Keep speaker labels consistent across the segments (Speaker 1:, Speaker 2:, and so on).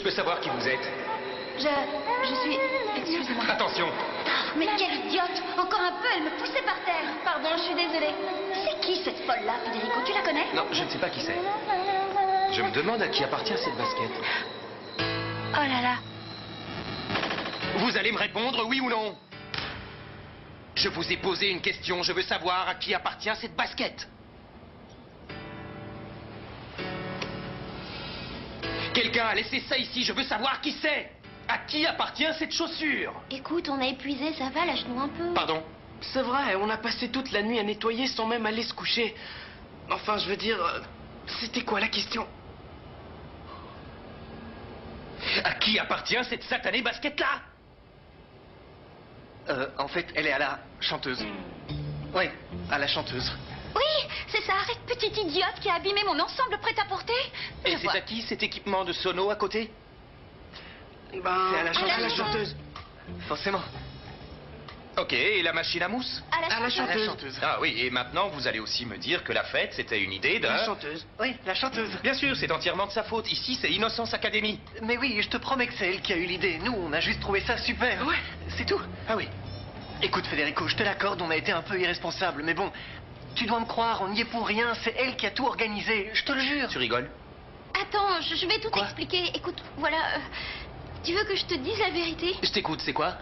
Speaker 1: peux savoir qui vous êtes?
Speaker 2: Je suis... Excusez-moi.
Speaker 1: Attention!
Speaker 2: Mais quelle idiote! Encore un peu, elle me poussait par terre. Pardon, je suis désolée. C'est qui cette folle-là, Federico? Tu la connais?
Speaker 1: Non, je ne sais pas qui c'est. Je me demande à qui appartient cette basket.
Speaker 2: Oh là là.
Speaker 1: Vous allez me répondre, oui ou non? Je vous ai posé une question, je veux savoir à qui appartient cette basket. Quelqu'un a laissé ça ici, je veux savoir qui c'est. À qui appartient cette chaussure?
Speaker 2: Écoute, on a épuisé, ça va, lâche-nous un peu.
Speaker 1: Pardon?
Speaker 3: C'est vrai, on a passé toute la nuit à nettoyer sans même aller se coucher. Enfin, je veux dire, c'était quoi la question?
Speaker 1: À qui appartient cette satanée basket-là?
Speaker 3: En fait, elle est à la chanteuse. Oui, à la chanteuse.
Speaker 2: Oui, c'est ça, cette petite idiote qui a abîmé mon ensemble prêt-à-porter.
Speaker 1: Et
Speaker 2: Je
Speaker 1: c'est
Speaker 2: vois.
Speaker 1: à qui cet équipement de sono à côté?
Speaker 3: Ben, c'est à la chanteuse.
Speaker 2: à la
Speaker 3: chanteuse. Forcément.
Speaker 1: Ok, et la machine à mousse?
Speaker 2: À la
Speaker 3: À la
Speaker 2: chanteuse.
Speaker 3: chanteuse.
Speaker 1: Ah oui, et maintenant vous allez aussi me dire que la fête c'était une idée de...
Speaker 3: La chanteuse. Oui, la chanteuse.
Speaker 1: Bien sûr, c'est entièrement de sa faute. Ici, c'est Innocence Academy.
Speaker 3: Mais oui, je te promets que c'est elle qui a eu l'idée. Nous, on a juste trouvé ça super. Ouais, c'est tout.
Speaker 1: Ah oui.
Speaker 3: Écoute, Federico, je te l'accorde, on a été un peu irresponsable. Mais bon, tu dois me croire, on n'y est pour rien. C'est elle qui a tout organisé. Je te le jure.
Speaker 1: Tu rigoles?
Speaker 2: Attends, je vais tout
Speaker 3: Quoi?
Speaker 2: expliquer. Écoute, voilà. Tu veux que je te dise la vérité?
Speaker 1: Je t'écoute, c'est quoi?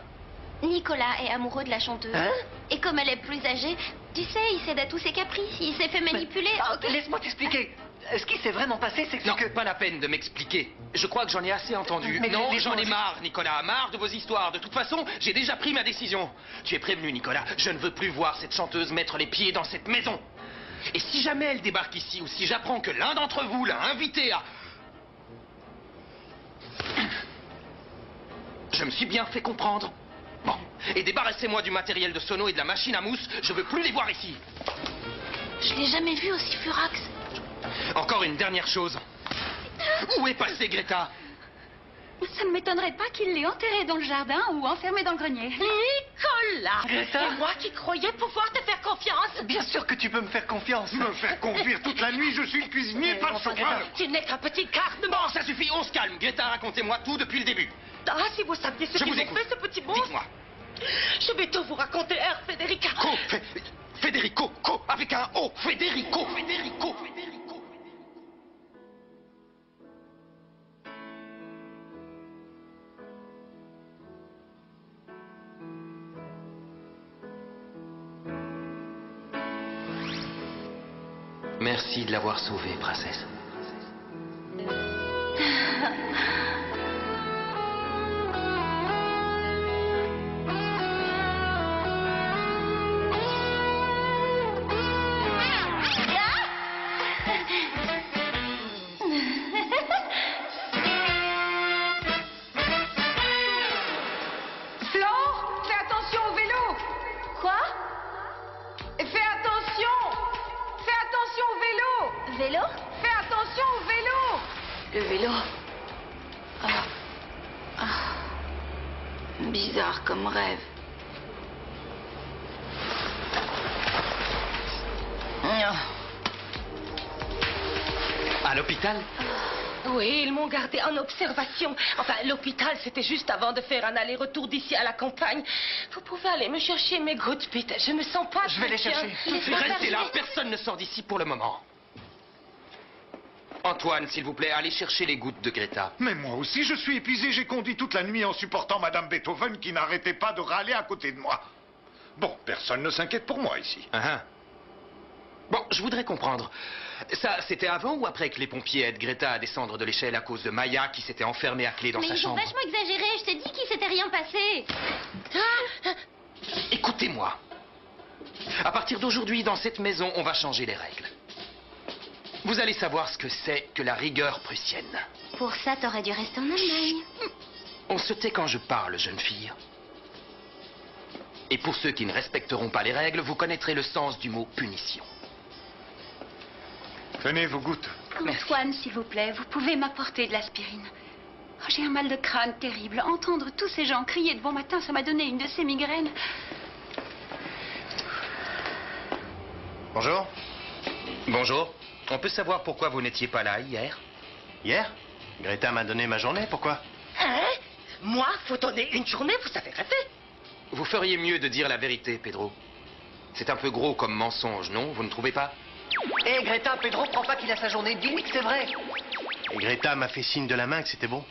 Speaker 2: Nicolas est amoureux de la chanteuse.
Speaker 3: Hein?
Speaker 2: Et comme elle est plus âgée, tu sais, il cède à tous ses caprices. Il s'est fait manipuler.
Speaker 3: Ah,
Speaker 2: ok?
Speaker 3: laisse-moi t'expliquer. Ce qui s'est vraiment passé, c'est
Speaker 1: Non,
Speaker 3: que...
Speaker 1: pas la peine de m'expliquer. Je crois que j'en ai assez entendu.
Speaker 3: Mais
Speaker 1: non,
Speaker 3: les
Speaker 1: j'en ai
Speaker 3: gens-
Speaker 1: marre, Nicolas. Marre de vos histoires. De toute façon, j'ai déjà pris ma décision. Tu es prévenu, Nicolas. Je ne veux plus voir cette chanteuse mettre les pieds dans cette maison. Et si jamais elle débarque ici, ou si j'apprends que l'un d'entre vous l'a invitée à... Je me suis bien fait comprendre. Bon. Et débarrassez-moi du matériel de sono et de la machine à mousse. Je veux plus les voir ici.
Speaker 2: Je l'ai jamais vu aussi furax.
Speaker 1: Encore une dernière chose. Où est passée Greta?
Speaker 2: Ça ne m'étonnerait pas qu'il l'ait enterré dans le jardin ou enfermé dans le grenier.
Speaker 4: Nicolas!
Speaker 3: Greta?
Speaker 4: C'est moi qui croyais pouvoir te faire confiance.
Speaker 3: Bien sûr que tu peux me faire confiance.
Speaker 5: Me faire conduire toute la nuit, je suis le cuisinier, pas le
Speaker 3: enfin,
Speaker 5: chauffeur.
Speaker 4: Tu n'es qu'un petit carne.
Speaker 1: Bon, ça suffit, on se calme. Greta, racontez-moi tout depuis le début.
Speaker 4: Ah, si vous saviez ce
Speaker 1: Je
Speaker 4: qu'ils
Speaker 1: vous
Speaker 4: ont
Speaker 1: écoute.
Speaker 4: fait, ce petit monstre.
Speaker 1: Dites-moi.
Speaker 4: Je vais tout vous raconter, Federica.
Speaker 1: Federico, avec un O. Federico. Merci de l'avoir sauvée, princesse.
Speaker 6: Flo, fais attention au vélo.
Speaker 2: Quoi?
Speaker 6: Fais attention. Fais attention au vélo.
Speaker 2: Vélo?
Speaker 6: Fais attention au vélo.
Speaker 2: Le vélo. Bizarre comme rêve.
Speaker 1: À l'hôpital?
Speaker 4: Oui, ils m'ont gardé en observation. Enfin, l'hôpital, c'était juste avant de faire un aller-retour d'ici à la campagne. Vous pouvez aller me chercher mes gouttes, Pete. Je me sens pas
Speaker 3: Je vais les
Speaker 4: très bien.
Speaker 3: chercher.
Speaker 1: Restez là, personne ne sort d'ici pour le moment. Antoine, s'il vous plaît, allez chercher les gouttes de Greta.
Speaker 5: Mais moi aussi, je suis épuisé. J'ai conduit toute la nuit en supportant Madame Beethoven qui n'arrêtait pas de râler à côté de moi. Bon, personne ne s'inquiète pour moi ici.
Speaker 1: Bon, je voudrais comprendre. Ça, c'était avant ou après que les pompiers aident Greta à descendre de l'échelle à cause de Maya qui s'était enfermée à clé dans
Speaker 2: Mais
Speaker 1: sa
Speaker 2: ils ont
Speaker 1: chambre?
Speaker 2: vachement exagéré. Je t'ai dit qu'il s'était rien passé.
Speaker 1: Écoutez-moi. À partir d'aujourd'hui, dans cette maison, on va changer les règles. Vous allez savoir ce que c'est que la rigueur prussienne.
Speaker 2: Pour ça, t'aurais dû rester en Allemagne.
Speaker 1: On se tait quand je parle, jeune fille. Et pour ceux qui ne respecteront pas les règles, vous connaîtrez le sens du mot punition.
Speaker 5: Tenez vos gouttes.
Speaker 2: Antoine, s'il vous plaît, vous pouvez m'apporter de l'aspirine. Oh, j'ai un mal de crâne terrible. Entendre tous ces gens crier de bon matin, ça m'a donné une de ces migraines.
Speaker 1: Bonjour. Bonjour. On peut savoir pourquoi vous n'étiez pas là hier?
Speaker 3: Hier? Greta m'a donné ma journée, pourquoi?
Speaker 4: Hein? Moi, faut donner une journée, vous savez rêver.
Speaker 1: Vous feriez mieux de dire la vérité, Pedro. C'est un peu gros comme mensonge, non? Vous ne trouvez pas?
Speaker 3: Hé, Greta, Pedro croit pas qu'il a sa journée. Dis-lui que c'est vrai. Et Greta m'a fait signe de la main que c'était bon.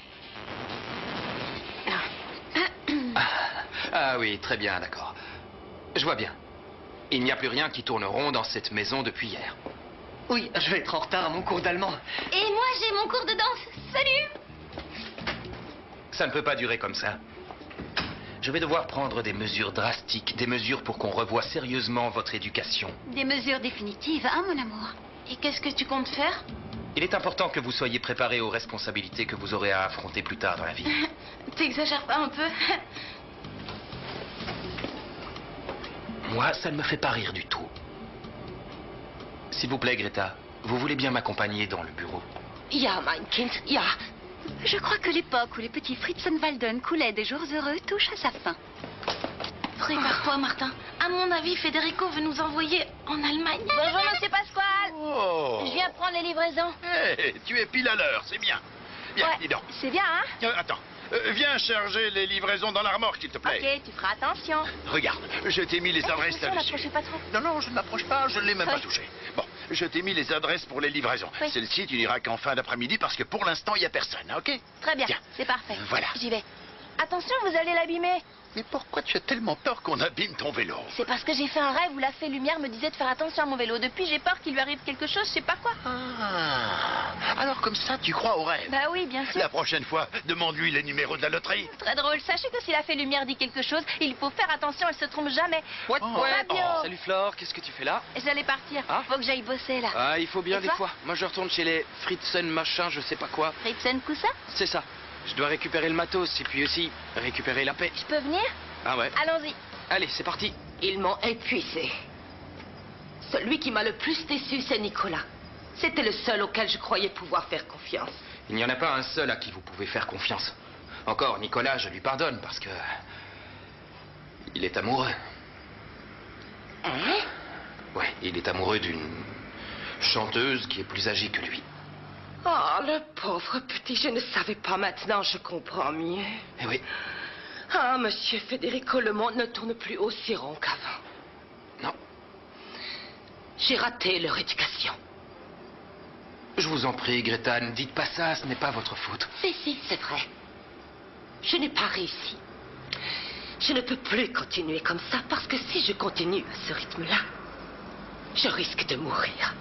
Speaker 1: Ah oui, très bien, d'accord. Je vois bien. Il n'y a plus rien qui tourne rond dans cette maison depuis hier.
Speaker 3: Oui, je vais être en retard à mon cours d'allemand.
Speaker 2: Et moi, j'ai mon cours de danse. Salut!
Speaker 1: Ça ne peut pas durer comme ça. Je vais devoir prendre des mesures drastiques, des mesures pour qu'on revoie sérieusement votre éducation.
Speaker 2: Des mesures définitives, hein, mon amour?
Speaker 6: Et qu'est-ce que tu comptes faire?
Speaker 1: Il est important que vous soyez préparés aux responsabilités que vous aurez à affronter plus tard dans la vie.
Speaker 6: T'exagères pas un peu?
Speaker 1: Moi, ça ne me fait pas rire du tout. S'il vous plaît, Greta, vous voulez bien m'accompagner dans le bureau?
Speaker 4: Ja, mein Kind, ja.
Speaker 2: Je crois que l'époque où les petits Fritzenwalden coulaient des jours heureux touche à sa fin.
Speaker 6: Prépare-toi, Martin. À mon avis, Federico veut nous envoyer en Allemagne. Bonjour, monsieur Pasquale.
Speaker 7: Oh.
Speaker 6: Je viens prendre les livraisons.
Speaker 7: Hey, tu es pile à l'heure, c'est bien. Bien, dis donc.
Speaker 6: C'est bien, hein?
Speaker 7: Attends, viens charger les livraisons dans la remorque, s'il te plaît.
Speaker 6: Ok, tu feras attention.
Speaker 7: Regarde, je t'ai mis les adresses
Speaker 6: Attention,
Speaker 7: là-dessus.
Speaker 6: n'approchez pas trop.
Speaker 7: Non, non, je ne m'approche pas, je ne l'ai même pas
Speaker 6: Oui.
Speaker 7: touché. Bon, je t'ai mis les adresses pour les livraisons.
Speaker 6: Oui.
Speaker 7: Celle-ci, tu n'iras qu'en fin d'après-midi parce que pour l'instant, il n'y a personne, ok?
Speaker 6: Très bien,
Speaker 7: Tiens.
Speaker 6: c'est parfait.
Speaker 7: Voilà.
Speaker 6: J'y vais. Attention, vous allez l'abîmer.
Speaker 7: Mais pourquoi tu as tellement peur qu'on abîme ton vélo?
Speaker 6: C'est parce que j'ai fait un rêve où la fée lumière me disait de faire attention à mon vélo. Depuis, j'ai peur qu'il lui arrive quelque chose, je sais pas quoi.
Speaker 7: Ah, alors comme ça, tu crois au rêve?
Speaker 6: Bah oui, bien sûr.
Speaker 7: La prochaine fois, demande-lui les numéros de la loterie.
Speaker 6: Très drôle. Sachez que si la fée lumière dit quelque chose, il faut faire attention, elle se trompe jamais.
Speaker 1: Ouais,
Speaker 6: Fabio.
Speaker 1: Salut Flore, qu'est-ce que tu fais là?
Speaker 6: J'allais partir.
Speaker 1: Ah.
Speaker 6: Faut que j'aille bosser là.
Speaker 1: Ah, il faut bien
Speaker 6: Et
Speaker 1: des
Speaker 6: toi
Speaker 1: fois. Moi, je retourne chez les Fritzen machin, je sais pas quoi.
Speaker 6: Fritzen Coussa,
Speaker 1: C'est ça. Je dois récupérer le matos et puis aussi récupérer la paix.
Speaker 6: je peux venir?
Speaker 1: Ah ouais.
Speaker 6: Allons-y.
Speaker 1: Allez, c'est parti.
Speaker 4: Ils m'ont épuisé. Celui qui m'a le plus déçu, c'est Nicolas. C'était le seul auquel je croyais pouvoir faire confiance.
Speaker 1: Il n'y en a pas un seul à qui vous pouvez faire confiance. Encore, Nicolas, je lui pardonne parce que... il est amoureux.
Speaker 4: Hein?
Speaker 1: Ouais, il est amoureux d'une chanteuse qui est plus âgée que lui.
Speaker 4: Oh, le pauvre petit, je ne savais pas maintenant, je comprends mieux.
Speaker 1: Eh oui,
Speaker 4: Ah, monsieur Federico, le monde ne tourne plus aussi rond qu'avant.
Speaker 1: non,
Speaker 4: J'ai raté leur éducation.
Speaker 1: je vous en prie, Greta, ne dites pas ça, ce n'est pas votre faute.
Speaker 4: Si, c'est vrai. Je n'ai pas réussi. Je ne peux plus continuer comme ça parce que si je continue à ce rythme-là, je risque de mourir.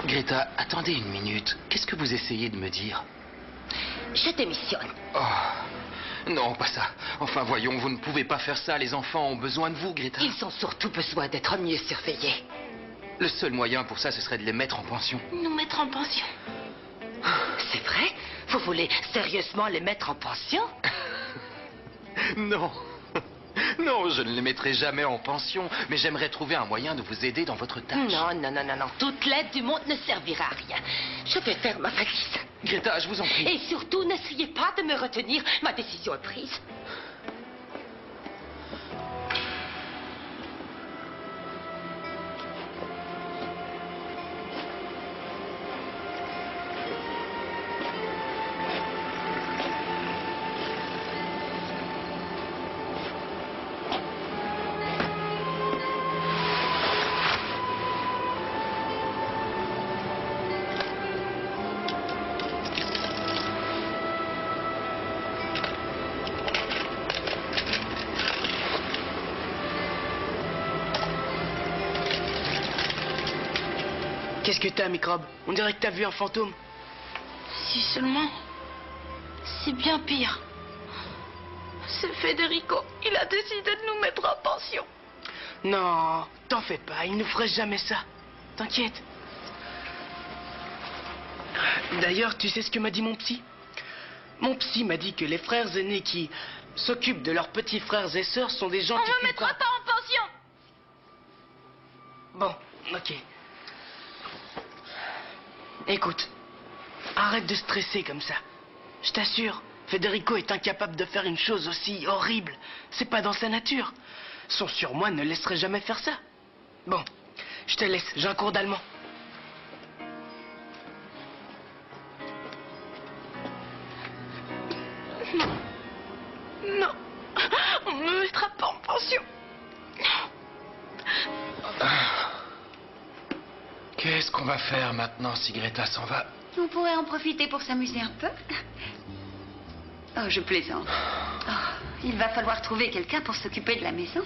Speaker 1: Greta, attendez une minute. Qu'est-ce que vous essayez de me dire?
Speaker 4: Je démissionne.
Speaker 1: Oh, non, pas ça. Enfin, voyons, vous ne pouvez pas faire ça. Les enfants ont besoin de vous, Greta.
Speaker 4: Ils ont surtout besoin d'être mieux surveillés.
Speaker 1: Le seul moyen pour ça, ce serait de les mettre en pension.
Speaker 6: Nous mettre en pension.
Speaker 4: C'est vrai? Vous voulez sérieusement les mettre en pension?
Speaker 1: Non. Non, je ne les mettrai jamais en pension, mais j'aimerais trouver un moyen de vous aider dans votre tâche.
Speaker 4: Non. Toute l'aide du monde ne servira à rien. Je vais faire ma valise.
Speaker 1: Greta, je vous en prie.
Speaker 4: Et surtout, n'essayez pas de me retenir. Ma décision est prise.
Speaker 3: Qu'est-ce que t'as, microbe? On dirait que t'as vu un fantôme.
Speaker 6: Si seulement. C'est bien pire. C'est Federico. Il a décidé de nous mettre en pension.
Speaker 3: Non, t'en fais pas, il nous ferait jamais ça. T'inquiète. D'ailleurs, tu sais ce que m'a dit mon psy? Mon psy m'a dit que les frères aînés qui s'occupent de leurs petits frères et sœurs sont des gens
Speaker 6: On
Speaker 3: qui...
Speaker 6: me mettra pas en pension.
Speaker 3: Bon, ok. Écoute, arrête de stresser comme ça. Je t'assure, Federico est incapable de faire une chose aussi horrible. C'est pas dans sa nature. Son surmoi ne laisserait jamais faire ça. Bon, je te laisse, j'ai un cours d'allemand.
Speaker 6: Non. On ne me mettra pas en pension.
Speaker 1: Qu'est-ce qu'on va faire maintenant si Greta s'en va?
Speaker 2: On pourrait en profiter pour s'amuser un peu. Oh, je plaisante. Oh, il va falloir trouver quelqu'un pour s'occuper de la maison.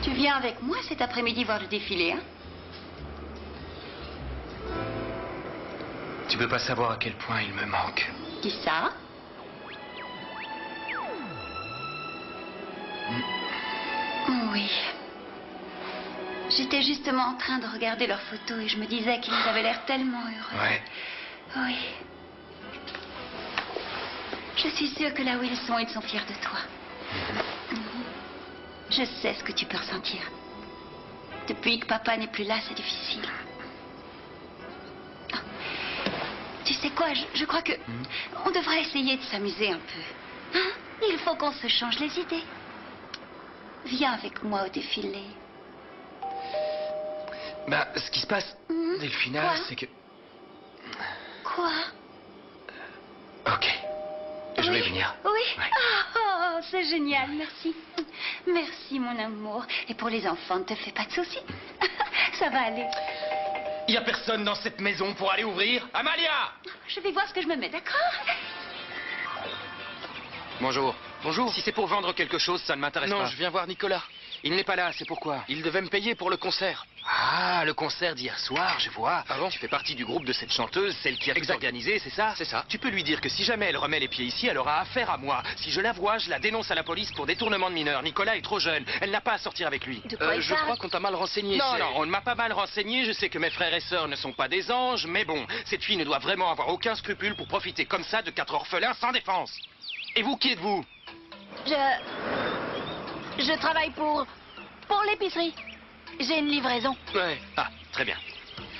Speaker 2: Tu viens avec moi cet après-midi voir le défilé, hein?
Speaker 1: Tu peux pas savoir à quel point il me manque.
Speaker 2: Qui ça? Oui. J'étais justement en train de regarder leurs photos et je me disais qu'ils avaient l'air tellement heureux.
Speaker 1: Ouais.
Speaker 2: Oui. Je suis sûre que là où ils sont fiers de toi. Je sais ce que tu peux ressentir. Depuis que papa n'est plus là, c'est difficile. Oh. Tu sais quoi, je crois que on devrait essayer de s'amuser un peu. Hein? Il faut qu'on se change les idées. Viens avec moi au défilé.
Speaker 1: Bah, ce qui se passe, Delphina,
Speaker 2: Quoi?
Speaker 1: c'est que...
Speaker 2: Quoi?
Speaker 1: Ok. Je vais
Speaker 2: Oui.
Speaker 1: venir.
Speaker 2: Oui.
Speaker 1: Ouais.
Speaker 2: Oh, c'est génial, merci. Merci, mon amour. Et pour les enfants, ne te fais pas de soucis. Ça va aller.
Speaker 1: Y a personne dans cette maison pour aller ouvrir? Amalia!
Speaker 2: Je vais voir ce que je me mets, d'accord?
Speaker 1: Bonjour.
Speaker 3: Bonjour.
Speaker 1: Si c'est pour vendre quelque chose, ça ne m'intéresse pas.
Speaker 3: Non, je viens voir Nicolas.
Speaker 1: Il n'est pas là, c'est pourquoi?
Speaker 3: Il devait me payer pour le concert.
Speaker 1: Ah, le concert d'hier soir, je vois.
Speaker 3: Ah bon?
Speaker 1: Tu fais partie du groupe de cette chanteuse, celle qui a tout
Speaker 3: Exact.
Speaker 1: organisé, c'est ça?
Speaker 3: C'est ça.
Speaker 1: Tu peux lui dire que si jamais elle remet les pieds ici, elle aura affaire à moi. Si je la vois, je la dénonce à la police pour détournement de mineurs. Nicolas est trop jeune. Elle n'a pas à sortir avec lui.
Speaker 2: De quoi il
Speaker 3: Je
Speaker 2: parle?
Speaker 3: crois qu'on t'a mal renseigné.
Speaker 1: Non,
Speaker 3: c'est-
Speaker 1: non, on ne m'a pas mal renseigné. Je sais que mes frères et sœurs ne sont pas des anges, mais bon, cette fille ne doit vraiment avoir aucun scrupule pour profiter comme ça de 4 orphelins sans défense. Et vous, qui êtes-vous?
Speaker 6: Je travaille pour l'épicerie. J'ai une livraison.
Speaker 3: Ouais.
Speaker 1: Ah, très bien.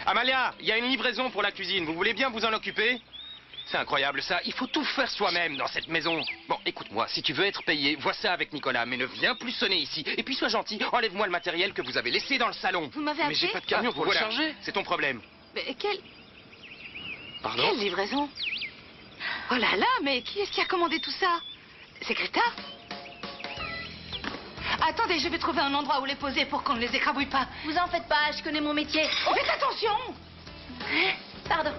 Speaker 1: Amalia, il y a une livraison pour la cuisine. Vous voulez bien vous en occuper? C'est incroyable ça. Il faut tout faire soi-même dans cette maison. Bon, écoute-moi, si tu veux être payé, vois ça avec Nicolas, mais ne viens plus sonner ici. Et puis sois gentil, enlève-moi le matériel que vous avez laissé dans le salon.
Speaker 6: Vous m'avez
Speaker 3: Mais
Speaker 6: appelé?
Speaker 3: j'ai pas de camion pour le
Speaker 1: Voilà,
Speaker 3: charger.
Speaker 1: c'est ton problème.
Speaker 6: Mais
Speaker 3: Pardon?
Speaker 6: quelle livraison? Oh là là, mais qui est-ce qui a commandé tout ça? C'est Greta? Attendez, je vais trouver un endroit où les poser pour qu'on ne les écrabouille pas. Vous en faites pas, je connais mon métier. Oh, faites attention! Pardon.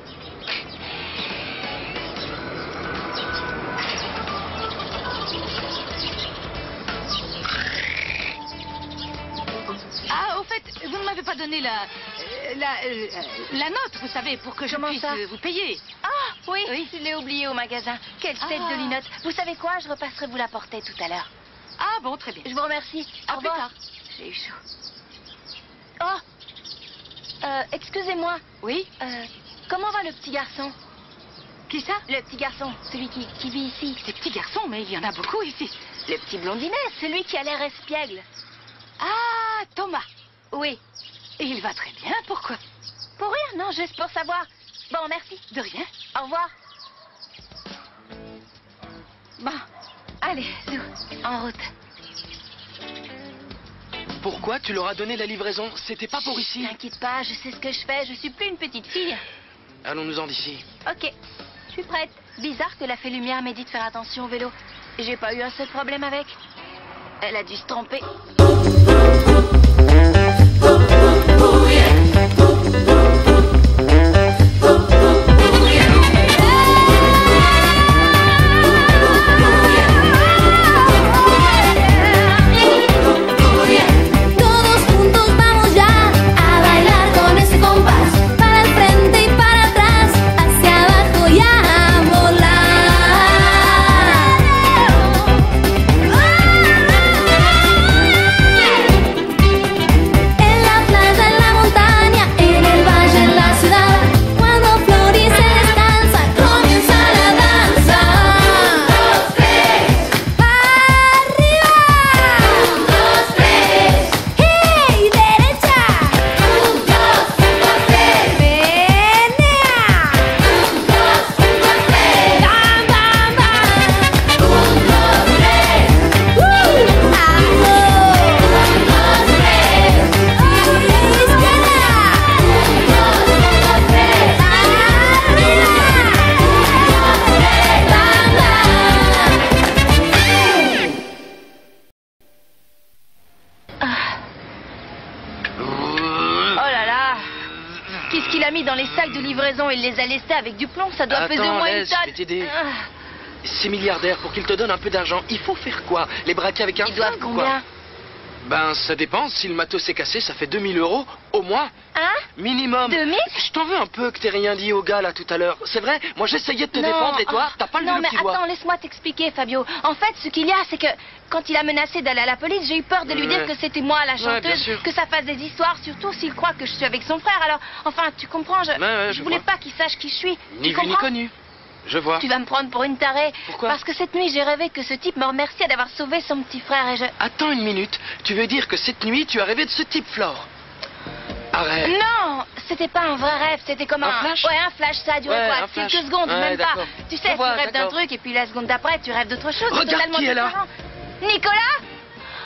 Speaker 6: Ah, au fait, vous ne m'avez pas donné la note, vous savez, pour que je
Speaker 8: Comment
Speaker 6: puisse
Speaker 8: ça
Speaker 6: vous payer.
Speaker 8: Ah, oui,
Speaker 6: Oui.
Speaker 8: je l'ai oublié au magasin. Quelle tête
Speaker 6: Ah.
Speaker 8: de linotte. Vous savez quoi? Je repasserai vous la porter tout à l'heure.
Speaker 6: Ah bon, très bien.
Speaker 8: Je vous remercie.
Speaker 6: À
Speaker 8: Au
Speaker 6: plus
Speaker 8: revoir.
Speaker 6: tard.
Speaker 8: J'ai eu chaud. Oh, excusez-moi.
Speaker 6: Oui?
Speaker 8: Comment va le petit garçon?
Speaker 6: Qui ça?
Speaker 8: Le petit garçon, celui qui vit ici.
Speaker 6: Des petits garçons, mais il y en a beaucoup ici.
Speaker 8: Le petit blondinet, celui qui a l'air espiègle.
Speaker 6: Ah, Thomas.
Speaker 8: Oui.
Speaker 6: Et il va très bien, pourquoi?
Speaker 8: Pour rien, non, juste pour savoir. Bon, merci.
Speaker 6: De rien.
Speaker 8: Au revoir.
Speaker 6: Bon,
Speaker 8: Allez, Lou, en route.
Speaker 3: Pourquoi tu leur as donné la livraison? C'était pas pour ici.
Speaker 8: T'inquiète pas, je sais ce que je fais. Je suis plus une petite fille.
Speaker 3: Allons-nous-en d'ici.
Speaker 8: Ok, je suis prête. Bizarre que la fée lumière m'ait dit de faire attention au vélo. J'ai pas eu un seul problème avec. Elle a dû se tromper.
Speaker 9: Todos juntos vamos ya a bailar con ese compás. Para el frente y para atrás, hacia abajo y a volar.
Speaker 8: qu'il a mis dans les sacs de livraison, il les a laissés avec du plomb, ça doit peser au moins une
Speaker 3: laisse, je vais
Speaker 8: tonne.
Speaker 3: t'aider.
Speaker 8: Ah,
Speaker 3: Ces milliardaires, pour qu'ils te donnent un peu d'argent, il faut faire quoi? Les braquer avec un
Speaker 8: ils doivent
Speaker 3: flingue ou quoi?
Speaker 8: combien?
Speaker 3: Ben, ça dépend. Si le matos s'est cassé, ça fait 2000 € au moins.
Speaker 8: Hein?
Speaker 3: Minimum.
Speaker 8: 2000?
Speaker 3: Je t'en veux un peu que t'aies rien dit au gars là tout à l'heure. C'est vrai, moi j'essayais de te défendre et toi, t'as pas levé
Speaker 8: non,
Speaker 3: le
Speaker 8: mais
Speaker 3: petit doigt.
Speaker 8: attends, laisse-moi t'expliquer, Fabio. En fait, ce qu'il y a, c'est que quand il a menacé d'aller à la police, j'ai eu peur de lui dire que c'était moi la
Speaker 3: Ouais, bien
Speaker 8: chanteuse,
Speaker 3: sûr.
Speaker 8: que ça fasse des histoires, surtout s'il croit que je suis avec son frère. Alors, enfin, tu comprends,
Speaker 3: Ouais,
Speaker 8: je voulais
Speaker 3: vois.
Speaker 8: pas qu'il sache qui je suis.
Speaker 3: Ni
Speaker 8: Tu
Speaker 3: vu ni
Speaker 8: comprends?
Speaker 3: connu. Je vois.
Speaker 8: Tu vas me prendre pour une tarée.
Speaker 3: Pourquoi?
Speaker 8: Parce que cette nuit, j'ai rêvé que ce type me remerciait d'avoir sauvé son petit frère et je...
Speaker 3: Attends une minute. Tu veux dire que cette nuit, tu as rêvé de ce type, Flore? Arrête.
Speaker 8: Non, c'était pas un vrai rêve, c'était comme
Speaker 3: Un flash?
Speaker 8: Ouais, un flash, ça a duré
Speaker 3: Ouais,
Speaker 8: quoi?
Speaker 3: un flash.
Speaker 8: Quelques secondes,
Speaker 3: Ouais,
Speaker 8: même pas.
Speaker 3: d'accord.
Speaker 8: Tu
Speaker 3: Je
Speaker 8: sais, tu
Speaker 3: vois,
Speaker 8: rêves d'un
Speaker 3: d'accord.
Speaker 8: truc et puis la seconde d'après, tu rêves d'autre chose. C'est
Speaker 3: Regarde
Speaker 8: totalement
Speaker 3: qui est là.
Speaker 8: différent. Nicolas,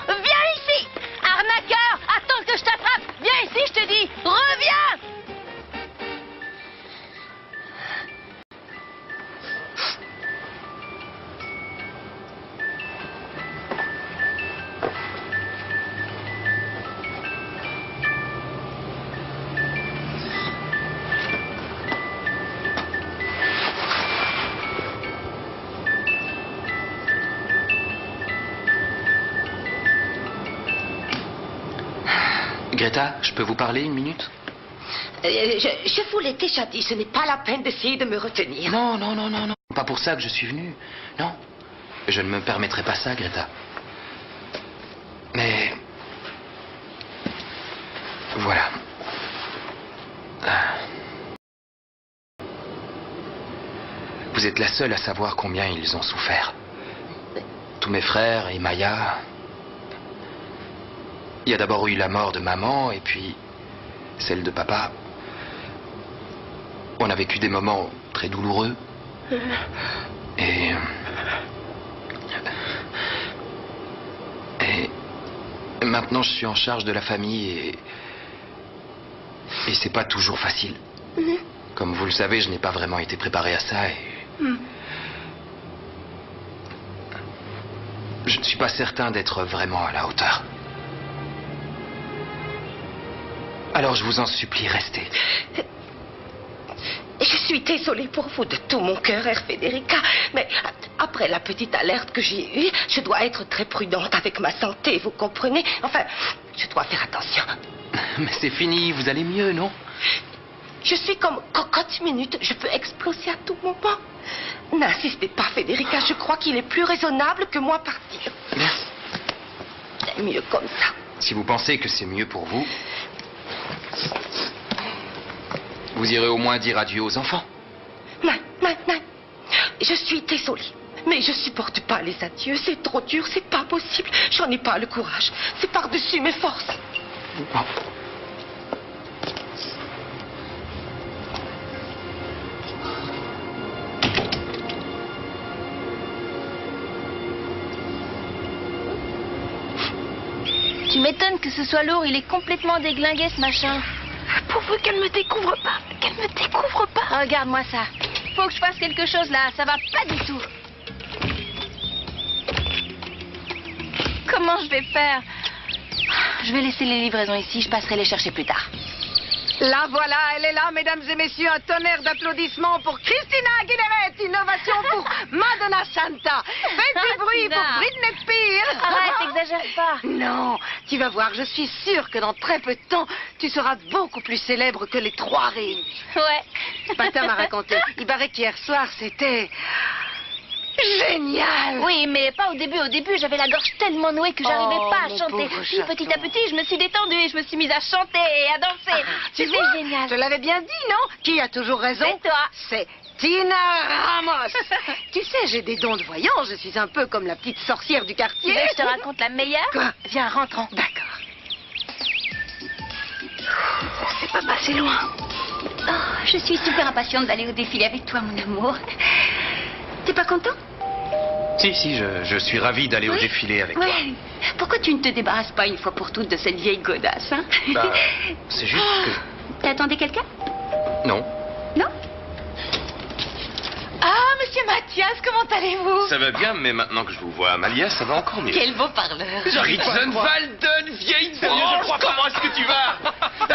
Speaker 8: viens ici. Arnaqueur, attends que je t'attrape. Viens ici, je te dis. Reviens.
Speaker 1: Greta, je peux vous parler une minute?
Speaker 4: Je vous l'ai déjà dit, ce n'est pas la peine d'essayer de me retenir.
Speaker 1: Non, non, non, non, non. Pas pour ça que je suis venu. Non. Je ne me permettrai pas ça, Greta. Mais... Voilà. Vous êtes la seule à savoir combien ils ont souffert. Tous mes frères et Maya. Il y a d'abord eu la mort de maman et puis celle de papa. On a vécu des moments très douloureux. Et maintenant je suis en charge de la famille et c'est pas toujours facile. Comme vous le savez, je n'ai pas vraiment été préparé à ça et je ne suis pas certain d'être vraiment à la hauteur. Alors je vous en supplie, restez.
Speaker 4: Je suis désolée pour vous de tout mon cœur, Federica, mais après la petite alerte que j'ai eue, je dois être très prudente avec ma santé, vous comprenez? Enfin, je dois faire attention.
Speaker 1: Mais c'est fini, vous allez mieux, non?
Speaker 4: Je suis comme cocotte minute, je peux exploser à tout moment. N'insistez pas, Federica, je crois qu'il est plus raisonnable que moi partir.
Speaker 1: Merci.
Speaker 4: C'est mieux comme ça.
Speaker 1: Si vous pensez que c'est mieux pour vous, vous irez au moins dire adieu aux enfants.
Speaker 4: Non, non, non. Je suis désolée. Mais je supporte pas les adieux. C'est trop dur, c'est pas possible. J'en ai pas le courage. C'est par-dessus mes forces.
Speaker 1: Oh.
Speaker 8: Tu m'étonnes que ce soit lourd, il est complètement déglingué ce machin.
Speaker 6: Pourvu qu'elle me découvre pas. Qu'elle me découvre pas.
Speaker 8: Regarde-moi ça. Faut que je fasse quelque chose là, ça va pas du tout. Comment je vais faire? Je vais laisser les livraisons ici, je passerai les chercher plus tard.
Speaker 10: La voilà, elle est là, mesdames et messieurs, un tonnerre d'applaudissements pour Christina Aguilera, innovation pour Madonna Santa. Faites du bruit pour Britney Spears.
Speaker 8: Arrête, exagère pas.
Speaker 10: Non, tu vas voir, je suis sûre que dans très peu de temps, tu seras beaucoup plus célèbre que les trois réunis.
Speaker 8: Ouais.
Speaker 10: Patin m'a raconté, il paraît qu'hier soir, c'était... génial.
Speaker 8: Oui, mais pas au début. Au début, j'avais la gorge tellement nouée que j'arrivais
Speaker 10: Oh,
Speaker 8: pas à
Speaker 10: mon
Speaker 8: chanter.
Speaker 10: pauvre
Speaker 8: Puis petit à
Speaker 10: chaton.
Speaker 8: petit, je me suis détendue et je me suis mise à chanter et à danser.
Speaker 10: Tu
Speaker 8: C'était
Speaker 10: vois,
Speaker 8: génial.
Speaker 10: je l'avais bien dit, non? Qui a toujours raison?
Speaker 8: C'est toi.
Speaker 10: C'est Tina Ramos. Tu sais, j'ai des dons de voyant, je suis un peu comme la petite sorcière du
Speaker 8: Tu
Speaker 10: quartier.
Speaker 8: veux que je te raconte la meilleure?
Speaker 10: Quoi?
Speaker 8: Viens, rentrons.
Speaker 10: D'accord.
Speaker 6: C'est pas passé loin.
Speaker 2: Oh, je suis super impatiente d'aller au défilé avec toi, mon amour. T'es pas content?
Speaker 1: Si, je suis ravi d'aller au défilé avec toi.
Speaker 2: Ouais. Pourquoi tu ne te débarrasses pas une fois pour toutes de cette vieille godasse, hein?
Speaker 1: Bah, c'est juste que...
Speaker 2: T'attendais quelqu'un?
Speaker 1: Non.
Speaker 2: Non?
Speaker 6: Ah, monsieur Mathias, comment allez-vous?
Speaker 1: Ça va bien, mais maintenant que je vous vois, Amalia, ça va encore mieux.
Speaker 6: Quel beau parleur.
Speaker 1: Ritzenwalden, vieille branche, comment est-ce que tu vas?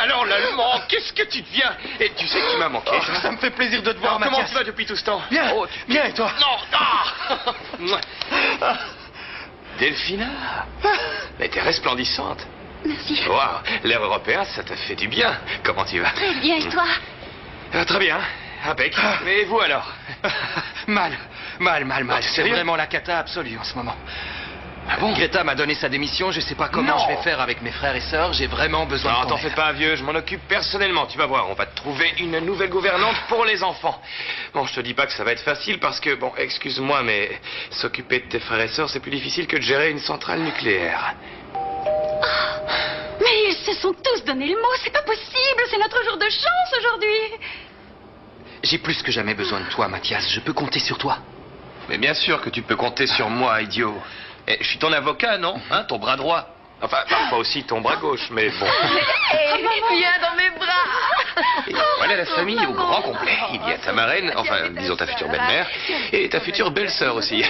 Speaker 1: Alors l'allemand, qu'est-ce que tu deviens? Et tu sais que tu m'as manqué.
Speaker 3: Ça me fait plaisir de te voir,
Speaker 1: Comment
Speaker 3: Mathias.
Speaker 1: tu vas depuis tout ce temps?
Speaker 3: Bien,
Speaker 1: Oh,
Speaker 3: bien, et toi?
Speaker 1: Non, Delphina, mais t'es resplendissante.
Speaker 2: Merci.
Speaker 1: Waouh, l'air européen, ça t'a fait du bien. Comment tu vas?
Speaker 2: Très bien, et toi?
Speaker 1: Très bien, impec. Mais vous alors?
Speaker 3: Mal.
Speaker 1: C'est
Speaker 3: Sérieux?
Speaker 1: vraiment la cata absolue en ce moment. Ah bon? Greta m'a donné sa démission, je sais pas comment
Speaker 3: Non.
Speaker 1: je vais faire avec mes frères et sœurs, j'ai vraiment besoin de
Speaker 11: Non,
Speaker 1: ton
Speaker 11: t'en
Speaker 1: aide.
Speaker 11: fais pas, vieux, je m'en occupe personnellement, tu vas voir, on va te trouver une nouvelle gouvernante pour les enfants. Bon, je te dis pas que ça va être facile parce que, bon, excuse-moi, mais s'occuper de tes frères et sœurs, c'est plus difficile que de gérer une centrale nucléaire.
Speaker 2: Mais ils se sont tous donné le mot, c'est pas possible, c'est notre jour de chance aujourd'hui.
Speaker 1: J'ai plus que jamais besoin de toi, Mathias, je peux compter sur toi.
Speaker 11: Mais bien sûr que tu peux compter sur moi, idiot. Et je suis ton avocat, non? Hein, ton bras droit. Enfin, parfois aussi ton bras gauche, mais bon.
Speaker 2: Viens dans mes bras.
Speaker 11: Et voilà la famille au grand complet. Il y a ta marraine, enfin, disons ta future belle-mère, et ta future belle-sœur aussi.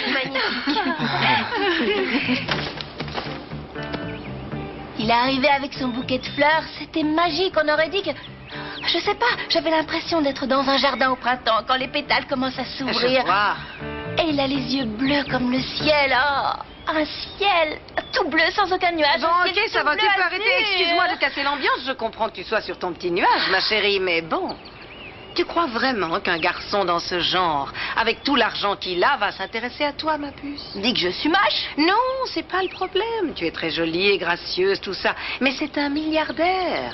Speaker 8: Il est arrivé avec son bouquet de fleurs, c'était magique, on aurait dit que... Je sais pas, j'avais l'impression d'être dans un jardin au printemps, quand les pétales commencent à s'ouvrir.
Speaker 10: Je vois.
Speaker 8: Et il a les yeux bleus comme le ciel, oh, un ciel tout bleu sans aucun nuage.
Speaker 10: Bon,
Speaker 8: un
Speaker 10: ok,
Speaker 8: ciel
Speaker 10: ça
Speaker 8: tout
Speaker 10: va, tu
Speaker 8: bleu
Speaker 10: peux arrêter.
Speaker 8: azur.
Speaker 10: Excuse-moi de casser l'ambiance. Je comprends que tu sois sur ton petit nuage, ma chérie, mais bon. Tu crois vraiment qu'un garçon dans ce genre, avec tout l'argent qu'il a, va s'intéresser à toi, ma puce?
Speaker 8: Dis que je suis moche.
Speaker 10: Non, c'est pas le problème. Tu es très jolie et gracieuse, tout ça. Mais c'est un milliardaire.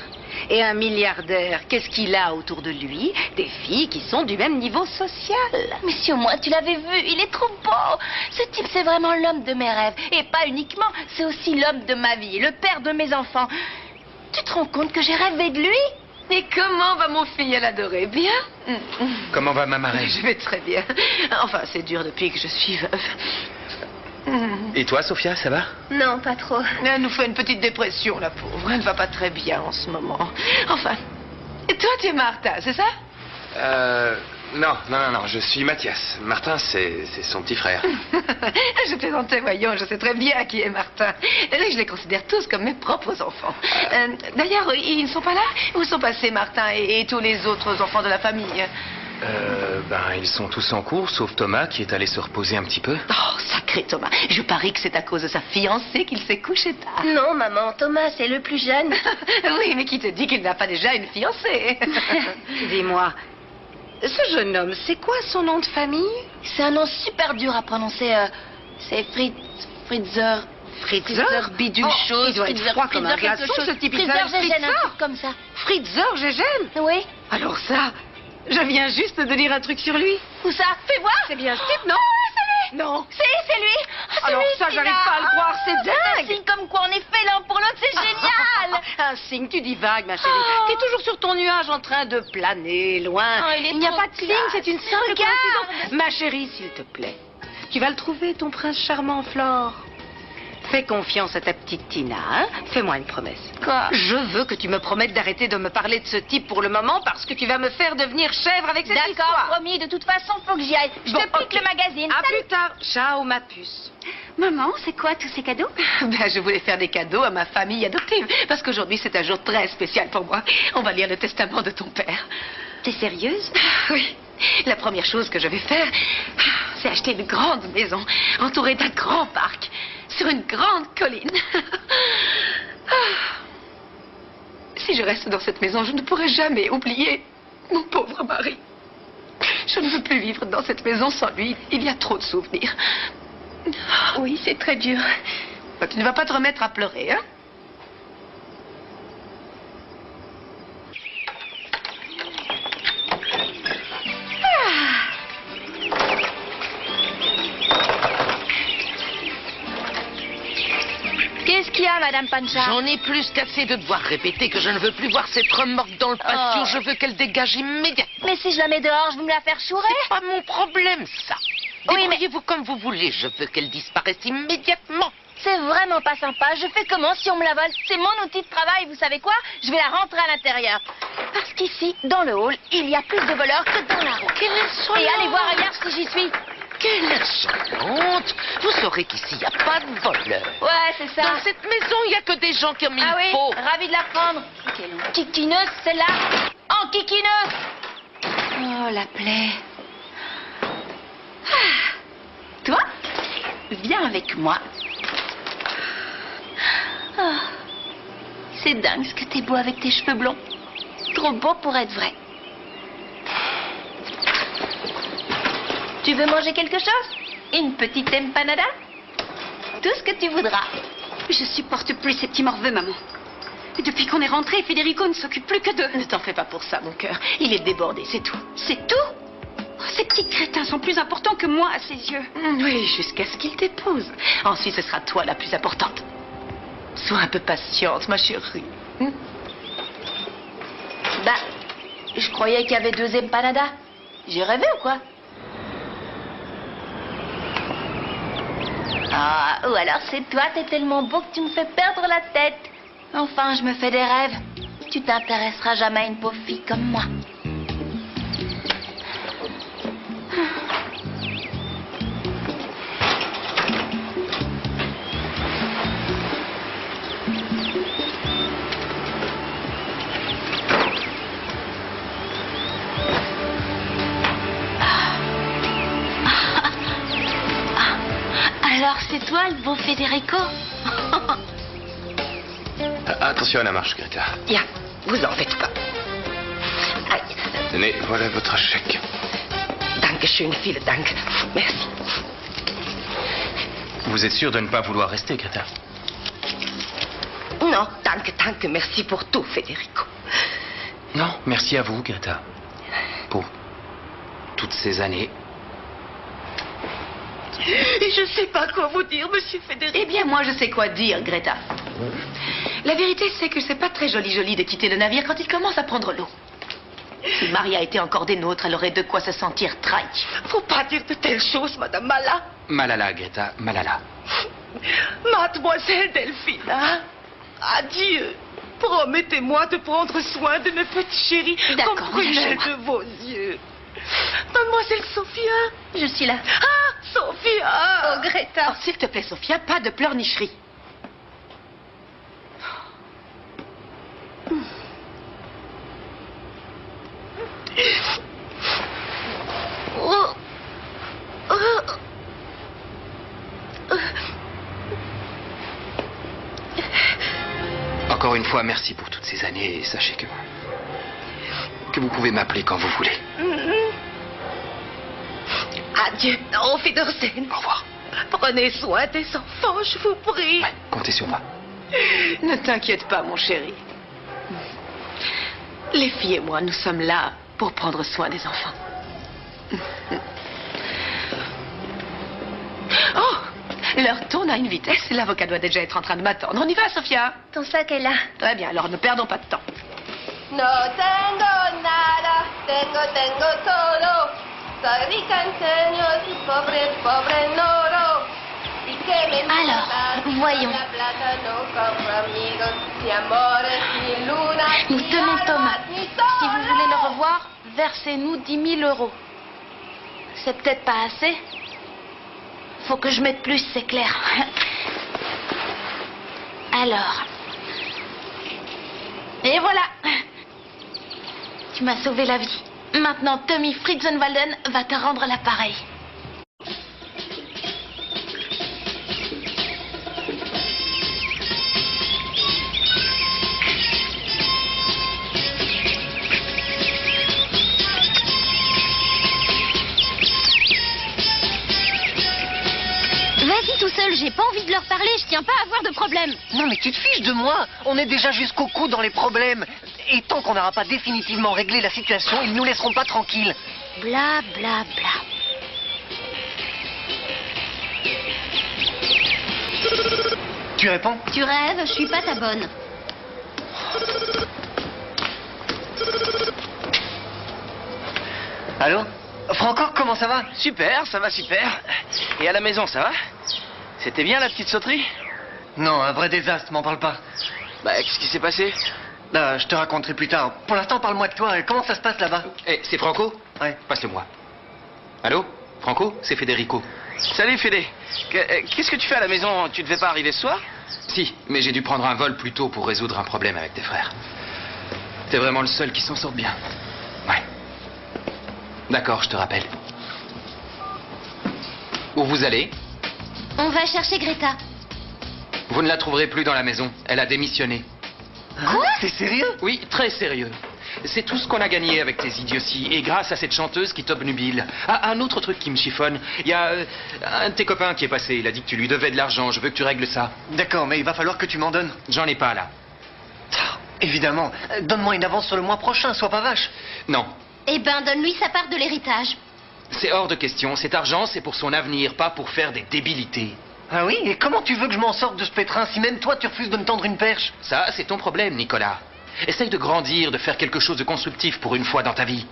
Speaker 10: Et un milliardaire, qu'est-ce qu'il a autour de lui? Des filles qui sont du même niveau social.
Speaker 8: Mais si au moins tu l'avais vu, il est trop beau. Ce type, c'est vraiment l'homme de mes rêves. Et pas uniquement, c'est aussi l'homme de ma vie, le père de mes enfants. Tu te rends compte que j'ai rêvé de lui?
Speaker 10: Et comment va mon filleul adoré? Bien?
Speaker 1: Comment va ma marraine?
Speaker 10: Je vais très bien. Enfin, c'est dur depuis que je suis veuve.
Speaker 1: Et toi, Sophia, ça va?
Speaker 8: Non, pas trop.
Speaker 10: Elle nous fait une petite dépression, la pauvre. Elle ne va pas très bien en ce moment. Enfin, et toi, tu es Martha, c'est ça?
Speaker 11: Non, je suis Mathias. Martin, c'est son petit frère.
Speaker 10: Je plaisantais, voyons, je sais très bien qui est Martin. Je les considère tous comme mes propres enfants. D'ailleurs, ils ne sont pas là? Où sont passés Martin et tous les autres enfants de la famille?
Speaker 1: Ils sont tous en cours, sauf Thomas qui est allé se reposer un petit peu.
Speaker 10: Oh, sacré Thomas. Je parie que c'est à cause de sa fiancée qu'il s'est couché tard.
Speaker 8: Non, maman, Thomas, c'est le plus jeune.
Speaker 10: Oui, mais qui te dit qu'il n'a pas déjà une fiancée? Dis-moi, ce jeune homme, c'est quoi son nom de famille?
Speaker 8: C'est un nom super dur à prononcer. C'est Fritzer.
Speaker 10: Fritzer
Speaker 8: bidule
Speaker 10: Oh,
Speaker 8: chose.
Speaker 10: il doit être froid comme un glaçon, ce type. Il
Speaker 8: Fritzer
Speaker 10: s'appelle
Speaker 8: Gégène, un
Speaker 10: Fritzer.
Speaker 8: truc comme ça.
Speaker 10: Fritzer Gégène?
Speaker 8: Oui.
Speaker 10: Alors ça, je viens juste de lire un truc sur lui.
Speaker 8: Où ça? Fais voir.
Speaker 10: C'est bien ce type, non?
Speaker 8: C'est lui.
Speaker 10: Non.
Speaker 8: C'est lui. Ah,
Speaker 10: Alors
Speaker 8: lui,
Speaker 10: ça,
Speaker 8: c'est
Speaker 10: j'arrive
Speaker 8: là.
Speaker 10: pas à le croire, c'est
Speaker 8: Un
Speaker 10: dingue.
Speaker 8: signe comme quoi on est fait l'un pour l'autre, c'est génial.
Speaker 10: Un signe, tu divagues, ma chérie.
Speaker 8: Oh.
Speaker 10: T'es toujours sur ton nuage en train de planer loin.
Speaker 8: Oh, il est
Speaker 10: n'y a
Speaker 8: trop
Speaker 10: pas de signe,
Speaker 8: classe.
Speaker 10: c'est une simple
Speaker 8: Regarde.
Speaker 10: coïncidence. Ma chérie, s'il te plaît, tu vas le trouver, ton prince charmant, Flore. Fais confiance à ta petite Tina, hein? Fais-moi une promesse.
Speaker 8: Quoi?
Speaker 10: Je veux que tu me promettes d'arrêter de me parler de ce type pour le moment parce que tu vas me faire devenir chèvre avec cette
Speaker 8: D'accord,
Speaker 10: histoire.
Speaker 8: promis, de toute façon, faut que j'y aille. Je
Speaker 10: Bon,
Speaker 8: te pique
Speaker 10: ok.
Speaker 8: le magazine.
Speaker 10: À
Speaker 8: Salut.
Speaker 10: plus tard. Ciao, ma puce.
Speaker 2: Maman, c'est quoi tous ces cadeaux?
Speaker 10: Ben, je voulais faire des cadeaux à ma famille adoptive parce qu'aujourd'hui c'est un jour très spécial pour moi. On va lire le testament de ton père.
Speaker 2: T'es sérieuse?
Speaker 10: Oui. La première chose que je vais faire, c'est acheter une grande maison entourée d'un grand parc sur une grande colline. Si je reste dans cette maison, je ne pourrai jamais oublier mon pauvre mari. Je ne veux plus vivre dans cette maison sans lui. Il y a trop de souvenirs.
Speaker 2: Oui, c'est très dur.
Speaker 10: Ben, tu ne vas pas te remettre à pleurer, hein?
Speaker 8: Qu'est-ce qu'il y a, Madame Pancha?
Speaker 12: J'en ai plus qu'assez de devoir répéter que je ne veux plus voir cette remorque dans le patio.
Speaker 8: Oh.
Speaker 12: Je veux qu'elle dégage immédiatement.
Speaker 8: Mais si je la mets dehors, je vais me la faire chourer.
Speaker 12: C'est pas mon problème, ça.
Speaker 8: Oui, mais-
Speaker 12: Débrouillez-vous comme vous voulez. Je veux qu'elle disparaisse immédiatement.
Speaker 8: C'est vraiment pas sympa. Je fais comment si on me la vole? C'est mon outil de travail, vous savez quoi? Je vais la rentrer à l'intérieur. Parce qu'ici, dans le hall, il y a plus de voleurs que dans la rue. Et allez voir ailleurs si j'y suis.
Speaker 12: Quelle insolente! Vous saurez qu'ici, il n'y a pas de voleur.
Speaker 8: Ouais, c'est ça.
Speaker 12: Dans cette maison, il n'y a que des gens qui ont mis
Speaker 8: Ah
Speaker 12: le
Speaker 8: oui,
Speaker 12: faux.
Speaker 8: ravi de la prendre. Kikineuse, celle-là. En kikineuse. Oh, la plaie. Ah. Toi, viens avec moi. Oh. C'est dingue ce que t'es beau avec tes cheveux blonds. Trop beau pour être vrai. Tu veux manger quelque chose? Une petite empanada? Tout ce que tu voudras.
Speaker 2: Je supporte plus ces petits morveux, maman. Et depuis qu'on est rentré, Federico ne s'occupe plus que d'eux.
Speaker 8: Ne t'en fais pas pour ça, mon cœur. Il est débordé, c'est tout.
Speaker 2: C'est tout? Oh, ces petits crétins sont plus importants que moi à ses yeux.
Speaker 8: Oui, jusqu'à ce qu'il t'épouse. Ensuite, ce sera toi la plus importante. Sois un peu patiente, ma chérie. Bah, je croyais qu'il y avait 2 empanadas. J'ai rêvé ou quoi? Ah, ou alors c'est toi, t'es tellement beau que tu me fais perdre la tête. Enfin, je me fais des rêves. Tu t'intéresseras jamais à une pauvre fille comme moi. Alors c'est toi le beau Federico?
Speaker 11: Attention à la marche, Greta.
Speaker 12: Bien, vous en faites pas. Aïe.
Speaker 11: Tenez, voilà votre chèque.
Speaker 12: Dankeschön, vielen Dank. Merci.
Speaker 1: Vous êtes sûr de ne pas vouloir rester, Greta?
Speaker 12: Non, danke, merci pour tout, Federico.
Speaker 1: Non, merci à vous, Greta. Pour toutes ces années.
Speaker 8: Je sais pas quoi vous dire, monsieur Federico. Eh bien, moi, je sais quoi dire, Greta. La vérité, c'est que c'est pas très joli de quitter le navire quand il commence à prendre l'eau. Si Maria était encore des nôtres, elle aurait de quoi se sentir trahie. Faut pas dire de telles choses, Madame Mala.
Speaker 1: Malala, Greta, Malala.
Speaker 8: Mademoiselle Delphina, adieu. Promettez-moi de prendre soin de mes petits chéris comme prunelles de vos yeux. Mademoiselle Sophia. Je suis là. Ah, Sophia.
Speaker 2: Oh, Greta.
Speaker 8: Oh, s'il te plaît, Sophia, pas de pleurnicherie.
Speaker 1: Encore une fois, merci pour toutes ces années et sachez que vous pouvez m'appeler quand vous voulez.
Speaker 8: Adieu. Auf Wiedersehen.
Speaker 1: Au revoir.
Speaker 8: Prenez soin des enfants, je vous prie.
Speaker 1: Ouais, comptez sur moi.
Speaker 8: Ne t'inquiète pas, mon chéri. Les filles et moi, nous sommes là pour prendre soin des enfants. Oh, l'heure tourne à une vitesse. L'avocat doit déjà être en train de m'attendre. On y va, Sophia?
Speaker 2: Ton sac est là.
Speaker 8: Très bien, alors ne perdons pas de temps.
Speaker 9: No tengo nada, tengo todo. Soy rica en sueños y pobre, pobre en oro. Y que me
Speaker 2: Alors, voyons.
Speaker 9: La plata no compro amigos, ni amores, ni luna.
Speaker 8: Nous
Speaker 9: ni
Speaker 8: tenons Thomas.
Speaker 9: almas, ni
Speaker 8: Si vous voulez le
Speaker 9: solo.
Speaker 8: revoir, versez-nous 10 000 euros. C'est peut-être pas assez. Faut que je mette plus, c'est clair. Alors. Et voilà. Tu m'as sauvé la vie. Maintenant, Tommy Fritzenwalden va te rendre l'appareil.
Speaker 2: Vas-y tout seul, j'ai pas envie de leur parler, je tiens pas à avoir de problème.
Speaker 3: Non, mais tu te fiches de moi. On est déjà jusqu'au cou dans les problèmes. Et tant qu'on n'aura pas définitivement réglé la situation, ils nous laisseront pas tranquilles.
Speaker 2: Bla bla bla.
Speaker 3: Tu réponds?
Speaker 2: Tu rêves, je suis pas ta bonne.
Speaker 3: Allô? Franco, comment ça va?
Speaker 13: Super, ça va super. Et à la maison, ça va? C'était bien la petite sauterie?
Speaker 3: Non, un vrai désastre, m'en parle pas.
Speaker 13: Bah, qu'est-ce qui s'est passé?
Speaker 3: Je te raconterai plus tard. Pour l'instant, parle-moi de toi. Comment ça se passe là-bas?
Speaker 1: Eh, c'est Franco?
Speaker 3: Ouais.
Speaker 1: Passe-le-moi. Allô? Franco, c'est Federico.
Speaker 13: Salut Fédé. Qu'est-ce que tu fais à la maison? Tu devais pas arriver ce soir?
Speaker 1: Si, mais j'ai dû prendre un vol plus tôt pour résoudre un problème avec tes frères. T'es vraiment le seul qui s'en sort bien. Ouais. D'accord, je te rappelle. Où vous allez?
Speaker 2: On va chercher Greta.
Speaker 1: Vous ne la trouverez plus dans la maison. Elle a démissionné.
Speaker 2: Quoi?
Speaker 3: T'es sérieux?
Speaker 1: Oui, très sérieux. C'est tout ce qu'on a gagné avec tes idioties. Et grâce à cette chanteuse qui t'obnubile. Ah, un autre truc qui me chiffonne. Il y a un de tes copains qui est passé. Il a dit que tu lui devais de l'argent. Je veux que tu règles ça.
Speaker 3: D'accord, mais il va falloir que tu m'en donnes.
Speaker 1: J'en ai pas, là.
Speaker 3: Évidemment. Donne-moi une avance sur le mois prochain, sois pas vache.
Speaker 1: Non.
Speaker 2: Eh ben, donne-lui sa part de l'héritage.
Speaker 1: C'est hors de question. Cet argent, c'est pour son avenir, pas pour faire des débilités.
Speaker 3: Ah oui? Et comment tu veux que je m'en sorte de ce pétrin si même toi tu refuses de me tendre une perche?
Speaker 1: Ça, c'est ton problème, Nicolas. Essaye de grandir, de faire quelque chose de constructif pour une fois dans ta vie.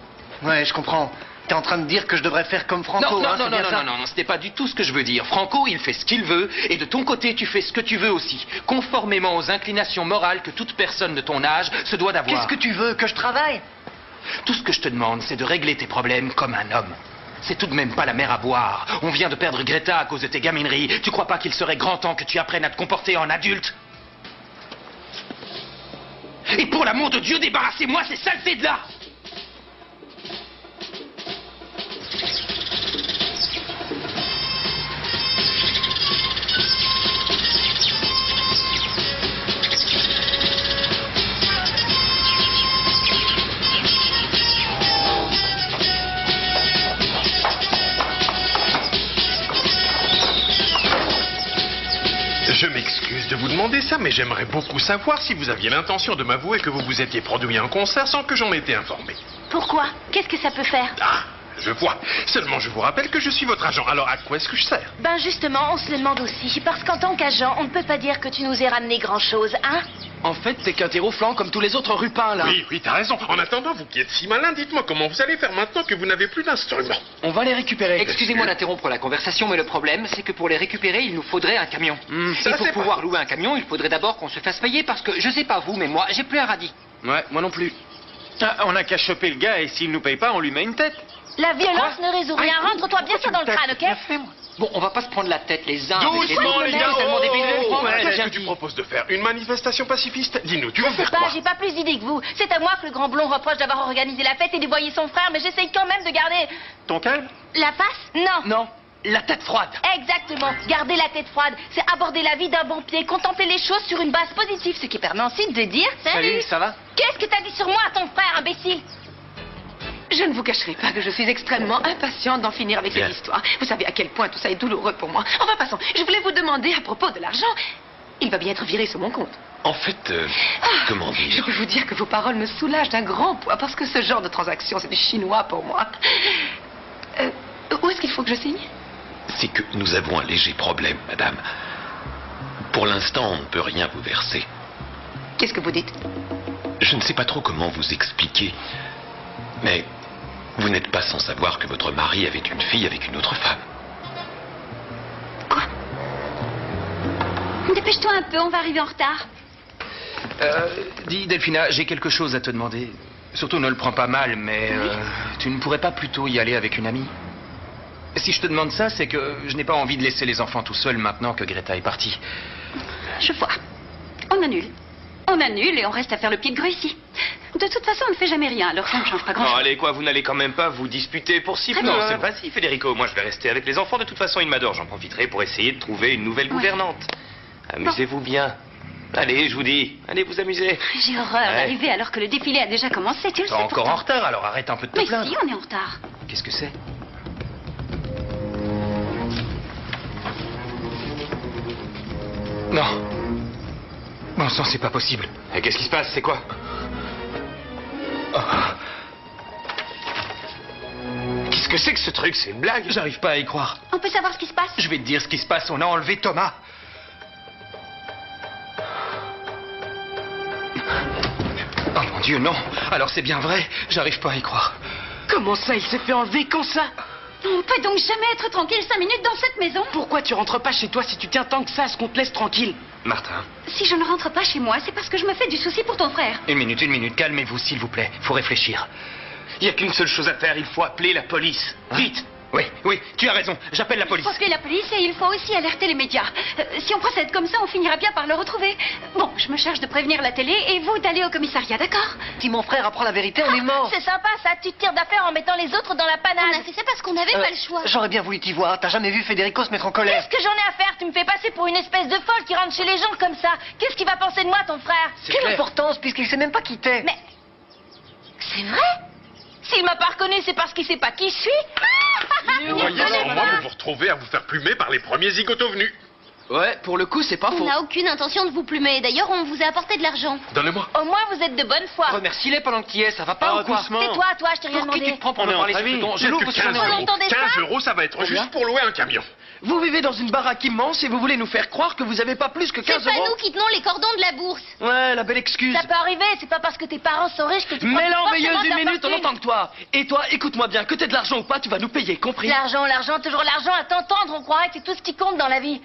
Speaker 3: Ouais, je comprends. T'es en train de dire que je devrais faire comme Franco,
Speaker 1: non,
Speaker 3: hein,
Speaker 1: non,
Speaker 3: c'est
Speaker 1: non,
Speaker 3: bien
Speaker 1: non,
Speaker 3: ça?
Speaker 1: non, c'était pas du tout ce que je veux dire. Franco, il fait ce qu'il veut, et de ton côté, tu fais ce que tu veux aussi, conformément aux inclinations morales que toute personne de ton âge se doit d'avoir.
Speaker 3: Qu'est-ce que tu veux? Que je travaille?
Speaker 1: Tout ce que je te demande, c'est de régler tes problèmes comme un homme. C'est tout de même pas la mer à boire. On vient de perdre Greta à cause de tes gamineries. Tu crois pas qu'il serait grand temps que tu apprennes à te comporter en adulte? Et pour l'amour de Dieu, débarrassez-moi ces saletés de là!
Speaker 14: Je m'excuse de vous demander ça, mais j'aimerais beaucoup savoir si vous aviez l'intention de m'avouer que vous vous étiez produit à un concert sans que j'en ai été informé.
Speaker 2: Pourquoi? Qu'est-ce que ça peut faire?
Speaker 14: Ah, je vois. Seulement, je vous rappelle que je suis votre agent. Alors, à quoi est-ce que je sers?
Speaker 6: Ben justement, on se le demande aussi. Parce qu'en tant qu'agent, on ne peut pas dire que tu nous aies ramené grand-chose, hein?
Speaker 3: En fait, t'es qu'un terreau-flanc comme tous les autres rupins, là.
Speaker 14: Oui, t'as raison. En attendant, vous qui êtes si malin, dites-moi comment vous allez faire maintenant que vous n'avez plus d'instruments.
Speaker 3: On va les récupérer.
Speaker 13: Excusez-moi d'interrompre la conversation, mais le problème, c'est que pour les récupérer, il nous faudrait un camion.
Speaker 14: Ça,
Speaker 13: Et pour
Speaker 14: c'est
Speaker 13: pouvoir louer un camion, il faudrait d'abord qu'on se fasse payer parce que, je sais pas vous, mais moi, j'ai plus un radis.
Speaker 1: Ouais, moi non plus.
Speaker 15: Ah, on n'a qu'à choper le gars et s'il nous paye pas, on lui met une tête.
Speaker 6: La violence ne résout rien. Rentre-toi bien ça dans le crâne, ok?
Speaker 13: Bon, on va pas se prendre la tête les uns avec les
Speaker 14: Doucement,
Speaker 13: autres.
Speaker 14: les gars.
Speaker 13: C'est tellement débile.
Speaker 14: Qu'est-ce que tu proposes de faire? Une manifestation pacifiste? Dis-nous, tu veux
Speaker 6: Je sais
Speaker 14: faire
Speaker 6: pas,
Speaker 14: quoi?
Speaker 6: j'ai pas plus d'idées que vous. C'est à moi que le grand blond reproche d'avoir organisé la fête et dévoyé son frère, mais j'essaye quand même de garder...
Speaker 15: Ton calme?
Speaker 6: La passe? Non.
Speaker 3: Non, la tête froide.
Speaker 6: Exactement. Garder la tête froide, c'est aborder la vie d'un bon pied, contempler les choses sur une base positive, ce qui permet ensuite de dire...
Speaker 3: Salut, ça va?
Speaker 6: Qu'est-ce que t'as dit sur moi à ton frère, imbécile?
Speaker 8: Je ne vous cacherai pas que je suis extrêmement impatiente d'en finir avec cette histoire. Vous savez à quel point tout ça est douloureux pour moi. Enfin, passons. Je voulais vous demander à propos de l'argent. Il va bien être viré sur mon compte.
Speaker 14: En fait, comment dire?
Speaker 8: Je peux vous dire que vos paroles me soulagent d'un grand poids parce que ce genre de transaction, c'est du chinois pour moi. Où est-ce qu'il faut que je signe?
Speaker 16: C'est que nous avons un léger problème, madame. Pour l'instant, on ne peut rien vous verser.
Speaker 8: Qu'est-ce que vous dites?
Speaker 16: Je ne sais pas trop comment vous expliquer, mais vous n'êtes pas sans savoir que votre mari avait une fille avec une autre femme.
Speaker 2: Dépêche-toi un peu, on va arriver en retard.
Speaker 1: Dis, Delphina, j'ai quelque chose à te demander. Surtout, ne le prends pas mal, mais tu ne pourrais pas plutôt y aller avec une amie? Si je te demande ça, c'est que je n'ai pas envie de laisser les enfants tout seuls maintenant que Greta est partie.
Speaker 2: Je vois. On annule. On annule et on reste à faire le pied de grue ici. De toute façon, on ne fait jamais rien, alors ça ne change pas grand-chose.
Speaker 11: Non, allez, quoi, vous n'allez quand même pas vous disputer pour si peu.
Speaker 2: bien.
Speaker 11: Non, c'est pas si, Federico. Moi, je vais rester avec les enfants. De toute façon, ils m'adorent. J'en profiterai pour essayer de trouver une nouvelle gouvernante. Amusez-vous bien. Allez, je vous dis. Allez vous amuser.
Speaker 2: J'ai horreur d'arriver alors que le défilé a déjà commencé, tu le
Speaker 1: T'es
Speaker 2: sais
Speaker 1: encore
Speaker 2: pourtant.
Speaker 1: en retard, alors arrête un peu de te
Speaker 2: Mais
Speaker 1: plaindre.
Speaker 2: si, on est en retard.
Speaker 1: Qu'est-ce que c'est? Non. Bon sang, c'est pas possible.
Speaker 11: Et qu'est-ce qui se passe? C'est quoi? Qu'est-ce que c'est que ce truc? C'est une blague?
Speaker 1: J'arrive pas à y croire.
Speaker 2: On peut savoir ce qui se passe?
Speaker 1: Je vais te dire ce qui se passe. On a enlevé Thomas. Oh mon Dieu, non. Alors c'est bien vrai. J'arrive pas à y croire.
Speaker 3: Comment ça, il s'est fait enlever comme ça?
Speaker 2: On peut donc jamais être tranquille 5 minutes dans cette maison?
Speaker 3: Pourquoi tu rentres pas chez toi si tu tiens tant que ça à ce qu'on te laisse tranquille?
Speaker 11: Martin.
Speaker 2: Si je ne rentre pas chez moi, c'est parce que je me fais du souci pour ton frère.
Speaker 1: Une minute. Calmez-vous, s'il vous plaît. Faut réfléchir.
Speaker 11: Il n'y a qu'une seule chose à faire. Il faut appeler la police. Vite.
Speaker 1: Oui, tu as raison. J'appelle la police.
Speaker 2: Il faut appeler la police et il faut aussi alerter les médias. Si on procède comme ça, on finira bien par le retrouver. Bon, je me charge de prévenir la télé et vous d'aller au commissariat, d'accord?
Speaker 17: Si mon frère apprend la vérité, on est mort.
Speaker 9: C'est sympa ça, tu te tires d'affaire en mettant les autres dans la panade.
Speaker 2: On a fait ça parce qu'on n'avait pas le choix.
Speaker 17: J'aurais bien voulu t'y voir. T'as jamais vu Federico se mettre en colère?
Speaker 9: Qu'est-ce que j'en ai à faire? Tu me fais passer pour une espèce de folle qui rentre chez les gens comme ça. Qu'est-ce qu'il va penser de moi, ton frère?
Speaker 17: Quelle importance, puisqu'il sait même pas qui t'es.
Speaker 9: Mais... c'est vrai? S'il m'a pas reconnu, c'est parce qu'il sait pas qui je suis.
Speaker 14: Vous voyez, sans moi, vous vous retrouvez à vous faire plumer par les premiers zigotos venus.
Speaker 3: Ouais, pour le coup, c'est pas
Speaker 2: On
Speaker 3: faux.
Speaker 2: n'a aucune intention de vous plumer. D'ailleurs, on vous a apporté de l'argent.
Speaker 14: Donnez-moi.
Speaker 9: Au moins, vous êtes de bonne foi.
Speaker 13: Remercie-les pendant que tu y es, ça va pas ou quoi?
Speaker 9: Tais-toi, toi, je t'ai rien
Speaker 3: Pour qui
Speaker 9: demandé.
Speaker 3: tu te prends pour
Speaker 13: On
Speaker 3: me
Speaker 13: est
Speaker 3: parler
Speaker 13: entre
Speaker 3: sur
Speaker 13: amis.
Speaker 3: ton...
Speaker 14: J'ai que 15
Speaker 9: Vous
Speaker 14: euros.
Speaker 9: l'entendez
Speaker 14: 15
Speaker 9: pas
Speaker 14: euros, ça va être juste pour louer un camion.
Speaker 3: Vous vivez dans une baraque immense et vous voulez nous faire croire que vous avez pas plus que
Speaker 2: C'est
Speaker 3: 15
Speaker 2: pas
Speaker 3: euros?
Speaker 2: nous qui tenons les cordons de la bourse.
Speaker 3: Ouais, la belle excuse.
Speaker 9: Ça peut arriver, c'est pas parce que tes parents sont riches que tu
Speaker 3: Mais
Speaker 9: prends
Speaker 3: l'enveilleuse
Speaker 9: forcément
Speaker 3: d'une
Speaker 9: ta
Speaker 3: minute, on
Speaker 9: fortune.
Speaker 3: entend que toi. Et toi, écoute-moi bien, que t'aies de l'argent ou pas, tu vas nous payer, compris?
Speaker 9: L'argent, toujours l'argent. À t'entendre, on croirait que c'est tout ce qui compte dans la vie.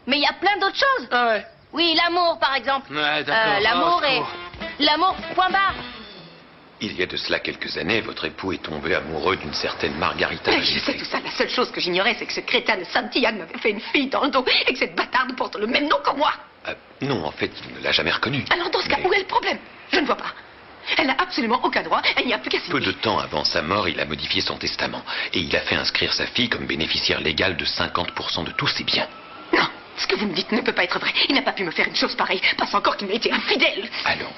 Speaker 9: Mais il y a plein d'autres choses.
Speaker 3: Ah ouais.
Speaker 9: Oui, l'amour, par exemple.
Speaker 3: Ouais, d'accord.
Speaker 9: L'amour
Speaker 3: Oh,
Speaker 9: et... l'amour, point barre.
Speaker 16: Il y a de cela quelques années, votre époux est tombé amoureux d'une certaine Margarita.
Speaker 8: Mais je sais tout ça. La seule chose que j'ignorais, c'est que ce crétin de Santillane m'avait fait une fille dans le dos et que cette bâtarde porte le même nom que moi.
Speaker 16: Non, en fait, il ne l'a jamais reconnue.
Speaker 8: Alors dans ce cas, où est le problème? Je ne vois pas. Elle n'a absolument aucun droit, elle n'y a plus qu'à signer.
Speaker 16: Peu de temps avant sa mort, il a modifié son testament. Et il a fait inscrire sa fille comme bénéficiaire légale de 50% de tous ses biens.
Speaker 8: Non, ce que vous me dites ne peut pas être vrai. Il n'a pas pu me faire une chose pareille. Passe encore qu'il m'a été infidèle.
Speaker 16: Allons,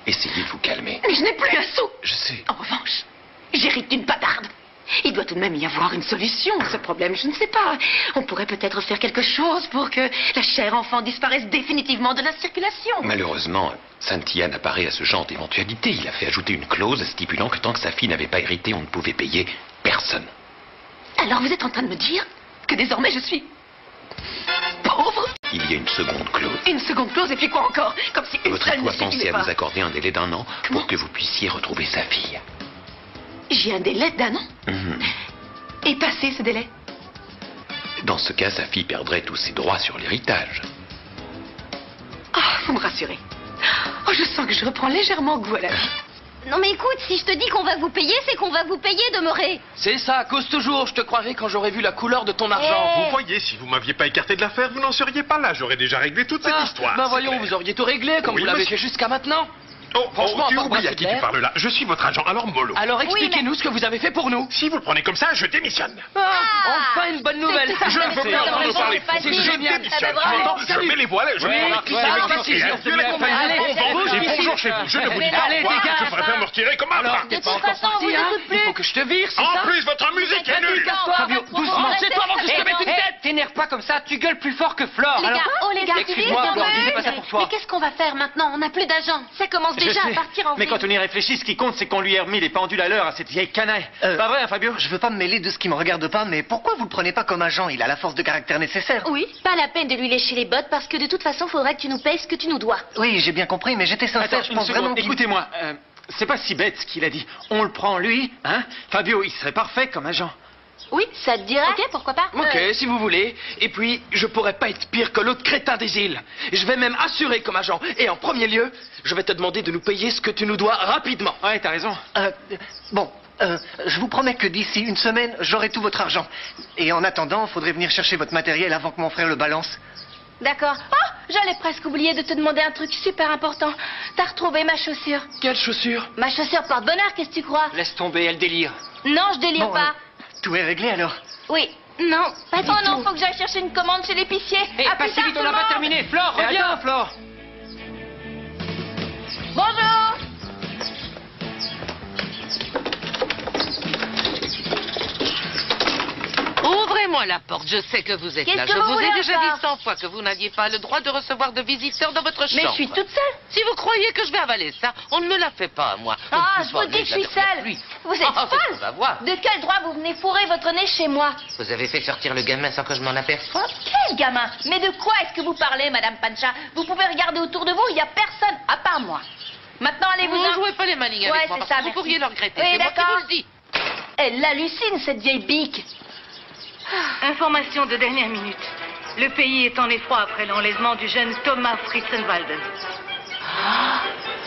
Speaker 16: essayez de vous calmer.
Speaker 8: Mais je n'ai plus un sou.
Speaker 16: Je sais.
Speaker 8: En revanche, j'hérite d'une bâtarde. Il doit tout de même y avoir une solution à ce problème, je ne sais pas. On pourrait peut-être faire quelque chose pour que la chère enfant disparaisse définitivement de la circulation.
Speaker 16: Malheureusement, Santillane apparaît à ce genre d'éventualité. Il a fait ajouter une clause stipulant que tant que sa fille n'avait pas hérité, on ne pouvait payer personne.
Speaker 8: Alors vous êtes en train de me dire que désormais je suis pauvre?
Speaker 16: Il y a une seconde clause.
Speaker 8: Une seconde clause et puis quoi encore? Comme si une
Speaker 16: Votre
Speaker 8: seule
Speaker 16: époux
Speaker 8: ne
Speaker 16: a pensé
Speaker 8: suffisait
Speaker 16: à
Speaker 8: pas.
Speaker 16: vous accorder un délai d'1 an pour que vous puissiez retrouver sa fille.
Speaker 8: J'ai un délai d'1 an?
Speaker 16: Mhm.
Speaker 8: Et passé ce délai?
Speaker 16: Dans ce cas, sa fille perdrait tous ses droits sur l'héritage.
Speaker 8: Ah, vous me rassurez. Oh, je sens que je reprends légèrement goût à la vie.
Speaker 2: Non mais écoute, si je te dis qu'on va vous payer, c'est qu'on va vous payer, demeurez.
Speaker 3: C'est ça, cause toujours, je te croirai quand j'aurai vu la couleur de ton argent.
Speaker 14: Vous voyez, si vous m'aviez pas écarté de l'affaire, vous n'en seriez pas là. J'aurais déjà réglé toute cette histoire.
Speaker 3: Ben
Speaker 14: c'est
Speaker 3: voyons,
Speaker 14: clair.
Speaker 3: vous auriez tout réglé comme
Speaker 14: Oui,
Speaker 3: vous l'avez
Speaker 14: monsieur.
Speaker 3: fait jusqu'à maintenant.
Speaker 14: Franchement, tu
Speaker 3: à part
Speaker 14: oublies à
Speaker 3: brasser
Speaker 14: qui
Speaker 3: de
Speaker 14: tu
Speaker 3: l'air.
Speaker 14: parles là. Je suis votre agent, alors mollo.
Speaker 3: Alors expliquez-nous ce que vous avez fait pour nous.
Speaker 14: Si vous le prenez comme ça, je démissionne.
Speaker 3: Enfin une bonne nouvelle.
Speaker 14: Je ne veux plus entendre parler de
Speaker 3: C'est
Speaker 14: vous. Je
Speaker 3: génial.
Speaker 14: démissionne.
Speaker 3: Bravo.
Speaker 14: Je mets les voiles, je
Speaker 3: Oui,
Speaker 14: prends la
Speaker 3: qui
Speaker 14: clé
Speaker 3: ça,
Speaker 14: avec
Speaker 3: décision,
Speaker 14: et adieu la
Speaker 3: c'est
Speaker 14: compagnie.
Speaker 3: bien. Allez,
Speaker 14: Bon vent et
Speaker 3: bouge
Speaker 14: bonjour
Speaker 3: d'ici.
Speaker 14: chez vous. Je ne vous dis pas
Speaker 3: Allez,
Speaker 14: au revoir.
Speaker 3: dégage.
Speaker 14: Je préfère me retirer comme un
Speaker 3: Alors,
Speaker 14: bras.
Speaker 3: t'es pas
Speaker 9: toute
Speaker 3: encore
Speaker 9: façon, on
Speaker 3: parti,
Speaker 9: vous
Speaker 3: hein?
Speaker 9: écoute plus.
Speaker 3: Il faut que je te vire, c'est ça?
Speaker 14: En plus, votre musique est nulle.
Speaker 3: Fabio, doucement, c'est toi avant que je te mette une tête.
Speaker 13: T'énerve pas comme ça, tu gueules plus fort que Flore.
Speaker 2: Les gars,
Speaker 13: Excuse-moi, Flore, je disais pas ça pour toi.
Speaker 2: Mais qu'est-ce qu'on va faire maintenant? On n'a plus d'argent. Ça commence
Speaker 13: Je
Speaker 2: déjà
Speaker 13: sais,
Speaker 2: à partir en
Speaker 13: mais quand on y réfléchit, ce qui compte, c'est qu'on lui ait remis les pendules à l'heure à cette vieille canaille. Pas vrai, hein, Fabio?
Speaker 17: Je veux pas me mêler de ce qui me regarde pas, mais pourquoi vous le prenez pas comme agent? Il a la force de caractère nécessaire.
Speaker 2: Oui, pas la peine de lui lécher les bottes parce que de toute façon, faudrait que tu nous payes ce que tu nous dois.
Speaker 17: Oui, j'ai bien compris, mais j'étais sincère.
Speaker 13: Attends,
Speaker 17: Je
Speaker 13: une
Speaker 17: pense
Speaker 13: seconde,
Speaker 17: vraiment qu'il...
Speaker 13: écoutez-moi. C'est pas si bête ce qu'il a dit. On le prend lui, hein? Fabio, il serait parfait comme agent.
Speaker 2: Oui, ça te dirait? Ok, pourquoi pas?
Speaker 3: Ok, si vous voulez. Et puis, je pourrais pas être pire que l'autre crétin des îles. Je vais même assurer comme agent. Et en premier lieu, je vais te demander de nous payer ce que tu nous dois rapidement.
Speaker 13: Ouais, t'as raison.
Speaker 17: Bon, je vous promets que d'ici une semaine, j'aurai tout votre argent. Et en attendant, faudrait venir chercher votre matériel avant que mon frère le balance.
Speaker 9: D'accord. Oh, j'allais presque oublier de te demander un truc super important. T'as retrouvé ma chaussure.
Speaker 3: Quelle chaussure?
Speaker 9: Ma chaussure porte-bonheur, qu'est-ce que tu crois?
Speaker 13: Laisse tomber, elle délire.
Speaker 9: Non, je délire
Speaker 17: Bon,
Speaker 9: pas.
Speaker 17: Tout est réglé alors?
Speaker 9: Oui. Non, pas du tout. Oh non, faut que j'aille chercher une commande chez l'épicier.
Speaker 13: Hé,
Speaker 9: À
Speaker 13: pas
Speaker 9: plus
Speaker 13: si
Speaker 9: tard,
Speaker 13: vite,
Speaker 9: tout
Speaker 13: on
Speaker 9: le
Speaker 13: n'a pas
Speaker 9: monde.
Speaker 13: terminé. Flore, reviens, Flore.
Speaker 9: Bonjour.
Speaker 12: Ouvrez-moi la porte, je sais que vous êtes
Speaker 9: Qu'est-ce
Speaker 12: là.
Speaker 9: que
Speaker 12: Je
Speaker 9: vous
Speaker 12: vous
Speaker 9: voulez
Speaker 12: ai déjà
Speaker 9: encore
Speaker 12: dit 100 fois que vous n'aviez pas le droit de recevoir de visiteurs dans votre chambre.
Speaker 9: Mais je suis toute seule.
Speaker 12: Si vous croyez que je vais avaler ça, on ne me la fait pas à moi. On
Speaker 9: Ah,
Speaker 12: ne
Speaker 9: je
Speaker 12: peut pas
Speaker 9: vous dis que je
Speaker 12: aller
Speaker 9: suis
Speaker 12: la dernière
Speaker 9: seule.
Speaker 12: pluie.
Speaker 9: Vous êtes
Speaker 12: Ah, c'est
Speaker 9: folle.
Speaker 12: qu'on va voir.
Speaker 9: De quel droit vous venez fourrer votre nez chez moi?
Speaker 12: Vous avez fait sortir le gamin sans que je m'en aperçoive?
Speaker 9: Quel gamin? Mais de quoi est-ce que vous parlez, Madame Pancha? Vous pouvez regarder autour de vous, il n'y a personne à part moi. Maintenant, allez-vous
Speaker 12: Ne jouez pas les malignes avec moi,
Speaker 9: c'est
Speaker 12: parce
Speaker 9: ça,
Speaker 12: que vous
Speaker 9: merci.
Speaker 12: pourriez le regretter.
Speaker 9: Oui,
Speaker 12: C'est moi qui
Speaker 9: d'accord.
Speaker 12: vous le dis.
Speaker 9: Elle hallucine, cette vieille bique.
Speaker 18: Information de dernière minute. Le pays est en effroi après l'enlèvement du jeune Thomas Fritzenwalden.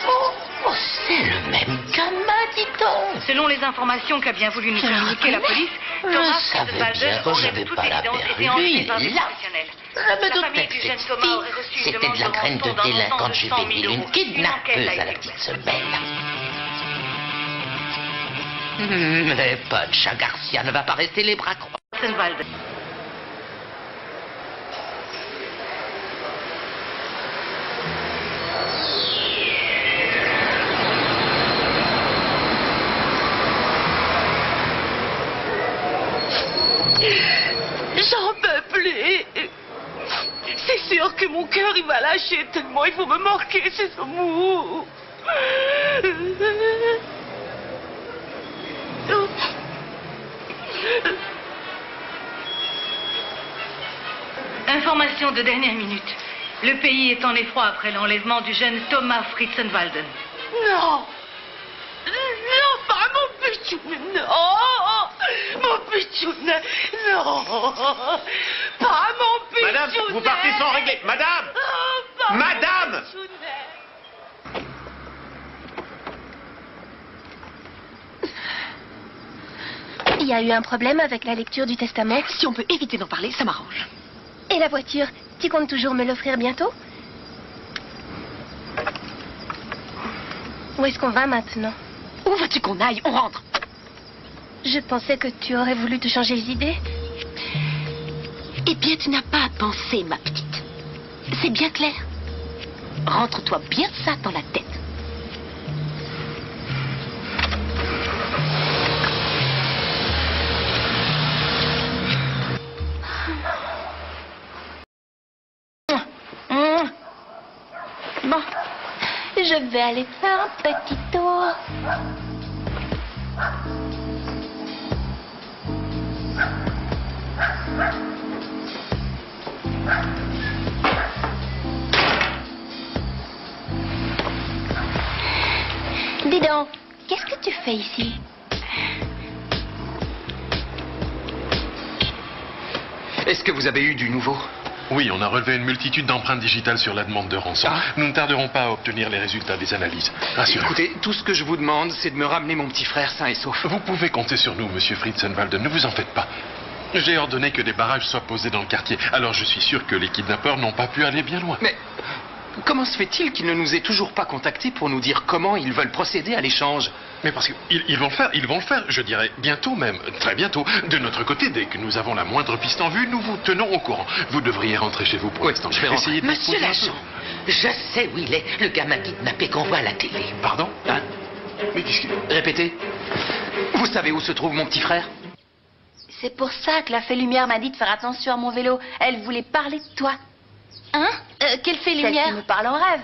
Speaker 12: Oh, c'est le même gamin dit-on?
Speaker 18: Selon les informations qu'a bien voulu nous communiquer la police, Thomas Fritzenwalden aurait de toute évidence été enlevé par des professionnels.
Speaker 12: Je me doutais que c'était de la graine de délinquante juvénile, une kidnappeuse à la petite semelle. Mais Punch, Garcia ne va pas rester les bras croisés.
Speaker 18: Fritzenwalden.
Speaker 6: J'en peux plus. C'est sûr que mon cœur il va lâcher tellement il faut me marquer ces amours.
Speaker 18: Information de dernière minute. Le pays est en effroi après l'enlèvement du jeune Thomas Fritzenwalden.
Speaker 6: Non. Non, pas mon pitchoun. Non. Mon pitchoun. Non. Pas mon pitchoun.
Speaker 15: Madame, vous partez sans régler. Madame. Madame.
Speaker 9: Il y a eu un problème avec la lecture du testament.
Speaker 8: Si on peut éviter d'en parler, ça m'arrange.
Speaker 9: Et la voiture, tu comptes toujours me l'offrir bientôt? Où est-ce qu'on va maintenant?
Speaker 8: Où veux-tu qu'on aille? On rentre.
Speaker 9: Je pensais que tu aurais voulu te changer les idées.
Speaker 8: Eh bien, tu n'as pas à penser, ma petite. C'est bien clair. Rentre-toi bien ça dans la tête.
Speaker 9: Bon, je vais aller faire un petit tour. Dis donc, qu'est-ce que tu fais ici?
Speaker 1: Est-ce que vous avez eu du nouveau?
Speaker 14: Oui, on a relevé une multitude d'empreintes digitales sur la demande de rançon. Nous ne tarderons pas à obtenir les résultats des analyses. Rassurez-vous.
Speaker 1: Écoutez, tout ce que je vous demande, c'est de me ramener mon petit frère sain et sauf.
Speaker 14: Vous pouvez compter sur nous, monsieur Fritzenwalden, ne vous en faites pas. J'ai ordonné que des barrages soient posés dans le quartier, alors je suis sûr que les kidnappeurs n'ont pas pu aller bien loin.
Speaker 1: Mais comment se fait-il qu'ils ne nous aient toujours pas contactés pour nous dire comment ils veulent procéder à l'échange?
Speaker 14: Mais parce qu'ils vont le faire, je dirais bientôt même, très bientôt. De notre côté, dès que nous avons la moindre piste en vue, nous vous tenons au courant. Vous devriez rentrer chez vous pour l'instant.
Speaker 1: Je vais rentrer.
Speaker 12: Monsieur l'agent, je sais où il est, le gamin kidnappé qu'on voit à la télé.
Speaker 1: Pardon? Hein? Mais qu'est-ce qu'il... Répétez. Vous savez où se trouve mon petit frère?
Speaker 2: C'est pour ça que la fée lumière m'a dit de faire attention à mon vélo. Elle voulait parler de toi.
Speaker 9: Hein? Quelle fée lumière?
Speaker 2: Celle qui me parle en rêve.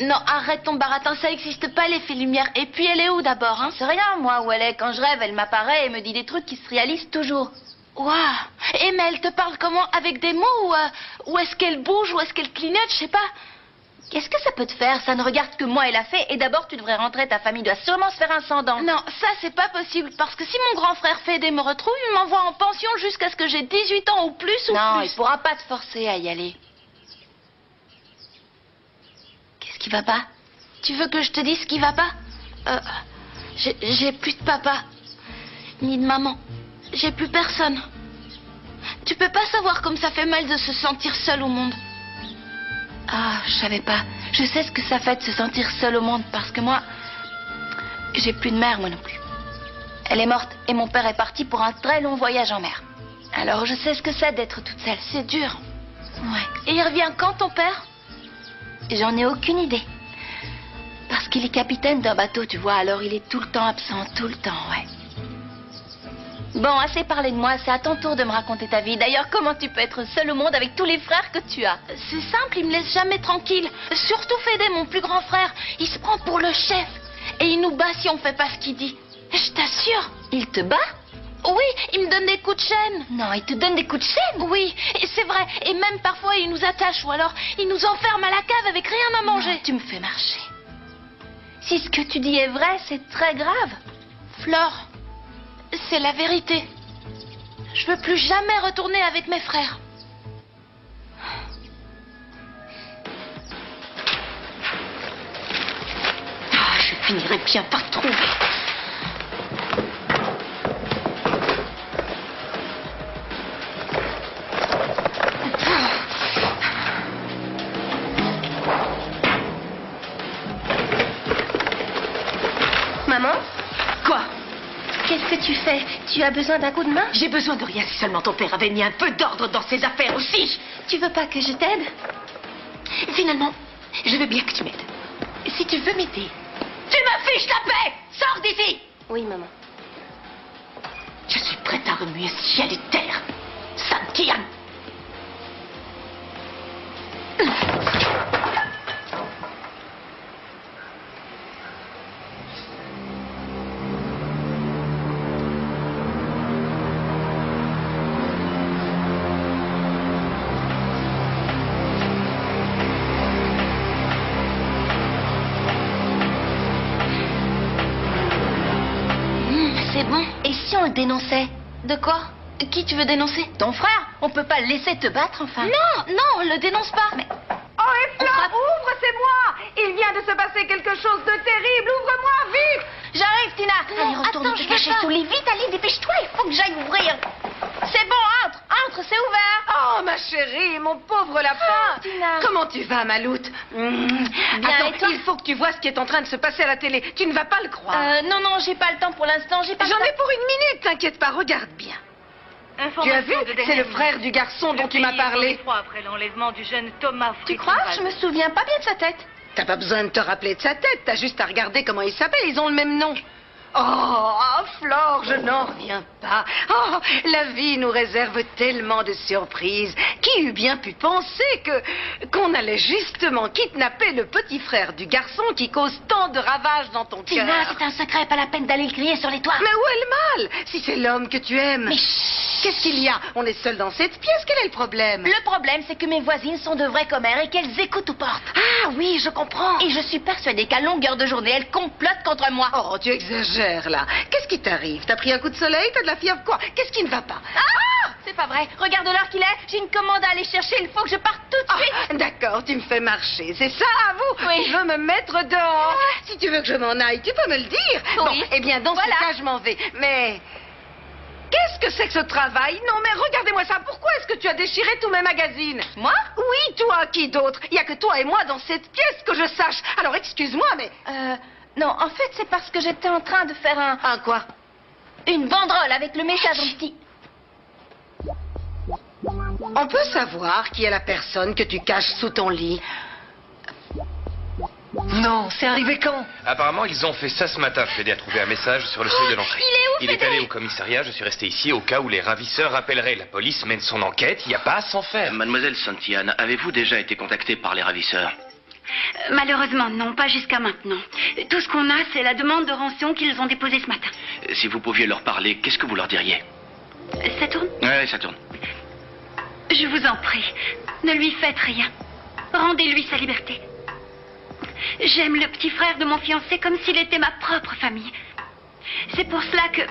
Speaker 9: Non, arrête ton baratin, ça n'existe pas les fées lumière. Et puis elle est où d'abord, hein?
Speaker 2: C'est rien, moi, où elle est. Quand je rêve, elle m'apparaît et me dit des trucs qui se réalisent toujours.
Speaker 9: Waouh! Et mais elle te parle comment? Avec des mots ou est-ce qu'elle bouge ou est-ce qu'elle clignote? Je sais pas.
Speaker 2: Qu'est-ce que ça peut te faire? Ça ne regarde que moi et la fée. Et d'abord, tu devrais rentrer, ta famille doit sûrement se faire un sang dents.
Speaker 9: Non, ça c'est pas possible. Parce que si mon grand frère Fédé me retrouve, il m'envoie en pension jusqu'à ce que j'ai 18 ans ou plus.
Speaker 2: Non, il pourra pas te forcer à y aller. Qu'est-ce qui va pas?
Speaker 9: Tu veux que je te dise ce qui va pas? J'ai plus de papa, ni de maman. J'ai plus personne. Tu peux pas savoir comme ça fait mal de se sentir seul au monde.
Speaker 2: Ah, je savais pas. Je sais ce que ça fait de se sentir seul au monde parce que moi, j'ai plus de mère, moi non plus. Elle est morte et mon père est parti pour un très long voyage en mer. Alors je sais ce que c'est d'être toute seule.
Speaker 9: C'est dur.
Speaker 2: Ouais.
Speaker 9: Et il revient quand ton père?
Speaker 2: J'en ai aucune idée. Parce qu'il est capitaine d'un bateau, tu vois, alors il est tout le temps absent, tout le temps, ouais. Bon, assez parlé de moi, c'est à ton tour de me raconter ta vie. D'ailleurs, comment tu peux être seul au monde avec tous les frères que tu as?
Speaker 9: C'est simple, il me laisse jamais tranquille. Surtout Fédé, mon plus grand frère. Il se prend pour le chef. Et il nous bat si on fait pas ce qu'il dit. Je t'assure.
Speaker 2: Il te bat?
Speaker 9: Oui, il me donne des coups de chaîne.
Speaker 2: Non, il te donne des coups de chaîne?
Speaker 9: Oui, c'est vrai. Et même parfois, il nous attache ou alors il nous enferme à la cave avec rien à manger.
Speaker 2: Non, tu me fais marcher. Si ce que tu dis est vrai, c'est très grave.
Speaker 9: Flore, c'est la vérité. Je veux plus jamais retourner avec mes frères.
Speaker 8: Ah, je finirai bien par trouver.
Speaker 2: Maman?
Speaker 8: Quoi?
Speaker 2: Qu'est-ce que tu fais? Tu as besoin d'un coup de main?
Speaker 8: J'ai besoin de rien si seulement ton père avait mis un peu d'ordre dans ses affaires aussi.
Speaker 2: Tu veux pas que je t'aide?
Speaker 8: Finalement, je veux bien que tu m'aides. Si tu veux m'aider, tu me fiches la paix! Sors d'ici!
Speaker 2: Oui, maman.
Speaker 8: Je suis prête à remuer ciel et terre. Santian!
Speaker 2: C'est bon. Et si on le dénonçait?
Speaker 9: De quoi? Qui tu veux dénoncer?
Speaker 2: Ton frère. On peut pas le laisser te battre, enfin.
Speaker 9: Non, non, le dénonce pas. Mais...
Speaker 10: Oh, Efla, ouvre, c'est moi! Il vient de se passer quelque chose de terrible. Ouvre-moi, vite!
Speaker 2: J'arrive, Tina.
Speaker 9: Non,
Speaker 2: Allez, retourne
Speaker 9: attends,
Speaker 2: te
Speaker 9: je
Speaker 2: cacher
Speaker 9: veux pas.
Speaker 2: sous les vite. Allez, dépêche-toi. Il faut que j'aille ouvrir. C'est bon, entre. Entre, c'est ouvert.
Speaker 10: Oh, ma chérie, mon pauvre lapin!
Speaker 2: Tina.
Speaker 10: Comment tu vas, Maloute?
Speaker 2: Bien,
Speaker 10: Attends,
Speaker 2: et toi?
Speaker 10: il faut que tu vois ce qui est en train de se passer à la télé. Tu ne vas pas le croire.
Speaker 2: Non, non, j'ai pas le temps pour l'instant. J'ai pas le
Speaker 10: J'en
Speaker 2: temps.
Speaker 10: ai pour une minute, t'inquiète pas, regarde bien. Tu as vu? C'est le frère du garçon dont tu m'as parlé.
Speaker 18: Après l'enlèvement du jeune Thomas
Speaker 2: Tu crois? Je me souviens pas bien de sa tête.
Speaker 10: T'as pas besoin de te rappeler de sa tête, t'as juste à regarder comment il s'appelle, ils ont le même nom. Oh, Flore, je n'en reviens pas. Oh, la vie nous réserve tellement de surprises. Qui eût bien pu penser qu'on allait justement kidnapper le petit frère du garçon qui cause tant de ravages dans ton cœur?
Speaker 2: Tina, c'est un secret, pas la peine d'aller le crier sur les toits.
Speaker 10: Mais où est le mal? Si c'est l'homme que tu aimes.
Speaker 2: Mais
Speaker 10: qu'est-ce qu'il y a? On est seuls dans cette pièce, quel est le problème?
Speaker 2: Le problème, c'est que mes voisines sont de vraies commères et qu'elles écoutent aux portes.
Speaker 10: Ah oui, je comprends.
Speaker 2: Et je suis persuadée qu'à longueur de journée, elles complotent contre moi.
Speaker 10: Oh, tu exagères là. Qu'est-ce qui t'arrive? T'as pris un coup de soleil? T'as de la fièvre? Quoi? Qu'est-ce qui ne va pas?
Speaker 2: Ah! C'est pas vrai. Regarde l'heure qu'il est. J'ai une commande à aller chercher. Il faut que je parte tout de suite.
Speaker 10: D'accord, tu me fais marcher. C'est ça, à vous?
Speaker 2: Oui.
Speaker 10: Tu veux me mettre dehors? Si tu veux que je m'en aille, tu peux me le dire.
Speaker 2: Oui.
Speaker 10: Bon, eh bien, dans ce cas, je m'en vais. Mais... qu'est-ce que c'est que ce travail? Non, mais regardez-moi ça. Pourquoi est-ce que tu as déchiré tous mes magazines?
Speaker 2: Moi?
Speaker 10: Oui, toi. Qui d'autre? Il n'y a que toi et moi dans cette pièce, que je sache. Alors, excuse-moi, mais...
Speaker 2: Non, en fait, c'est parce que j'étais en train de faire
Speaker 10: Un quoi?
Speaker 2: une banderole avec le message en petit.
Speaker 10: On peut savoir qui est la personne que tu caches sous ton lit?
Speaker 17: Non, c'est arrivé quand?
Speaker 11: Apparemment, ils ont fait ça ce matin. Fédé a trouvé un message sur le seuil de l'entrée.
Speaker 2: Il est où,
Speaker 11: est allé au commissariat, je suis resté ici au cas où les ravisseurs appelleraient. La police mène son enquête, il n'y a pas à s'en faire.
Speaker 19: Mademoiselle Santian, avez-vous déjà été contactée par les ravisseurs?
Speaker 18: Malheureusement, non, pas jusqu'à maintenant. Tout ce qu'on a, c'est la demande de rançon qu'ils ont déposée ce matin.
Speaker 19: Si vous pouviez leur parler, qu'est-ce que vous leur diriez?
Speaker 18: Ça tourne?
Speaker 19: Oui, ça tourne.
Speaker 18: Je vous en prie, ne lui faites rien. Rendez-lui sa liberté. J'aime le petit frère de mon fiancé comme s'il était ma propre famille. C'est pour cela que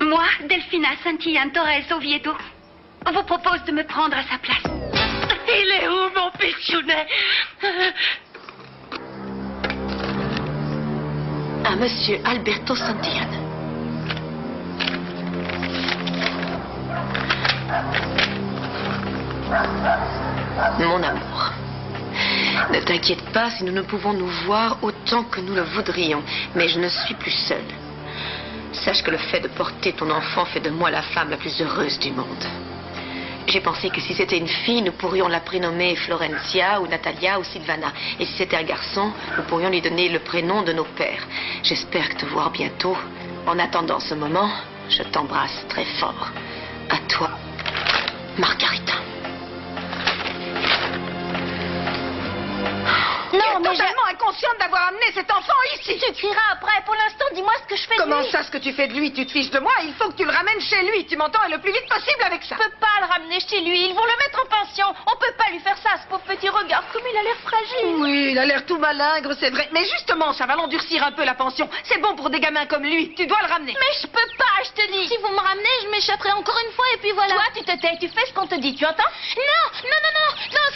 Speaker 18: moi, Delphina Santillan Torres Oviedo, vous propose de me prendre à sa place. Il est où, mon péchounet?
Speaker 8: À monsieur Alberto Santillan. Mon amour, ne t'inquiète pas si nous ne pouvons nous voir autant que nous le voudrions, mais je ne suis plus seule. Sache que le fait de porter ton enfant fait de moi la femme la plus heureuse du monde. J'ai pensé que si c'était une fille, nous pourrions la prénommer Florencia ou Natalia ou Silvana. Et si c'était un garçon, nous pourrions lui donner le prénom de nos pères. J'espère te voir bientôt. En attendant ce moment, je t'embrasse très fort. À toi, Margarita.
Speaker 2: Non, mais
Speaker 10: totalement inconsciente d'avoir amené cet enfant ici.
Speaker 2: Tu crieras après. Pour l'instant, dis-moi ce que je fais de lui.
Speaker 10: Comment ça, ce que tu fais de lui? Tu te fiches de moi? Il faut que tu le ramènes chez lui. Tu m'entends? Et le plus vite possible avec ça.
Speaker 2: Je peux pas le ramener chez lui. Ils vont le mettre en pension. On peut pas lui faire ça, ce pauvre petit. Regarde comme il a l'air fragile.
Speaker 10: Oui, il a l'air tout malingre, c'est vrai. Mais justement, ça va l'endurcir un peu la pension. C'est bon pour des gamins comme lui. Tu dois le ramener.
Speaker 2: Mais je peux pas, je te dis.
Speaker 9: Si vous me ramenez, je m'échapperai encore une fois et puis voilà.
Speaker 2: Toi, tu te tais, tu fais ce qu'on te dit, tu entends?
Speaker 9: Non,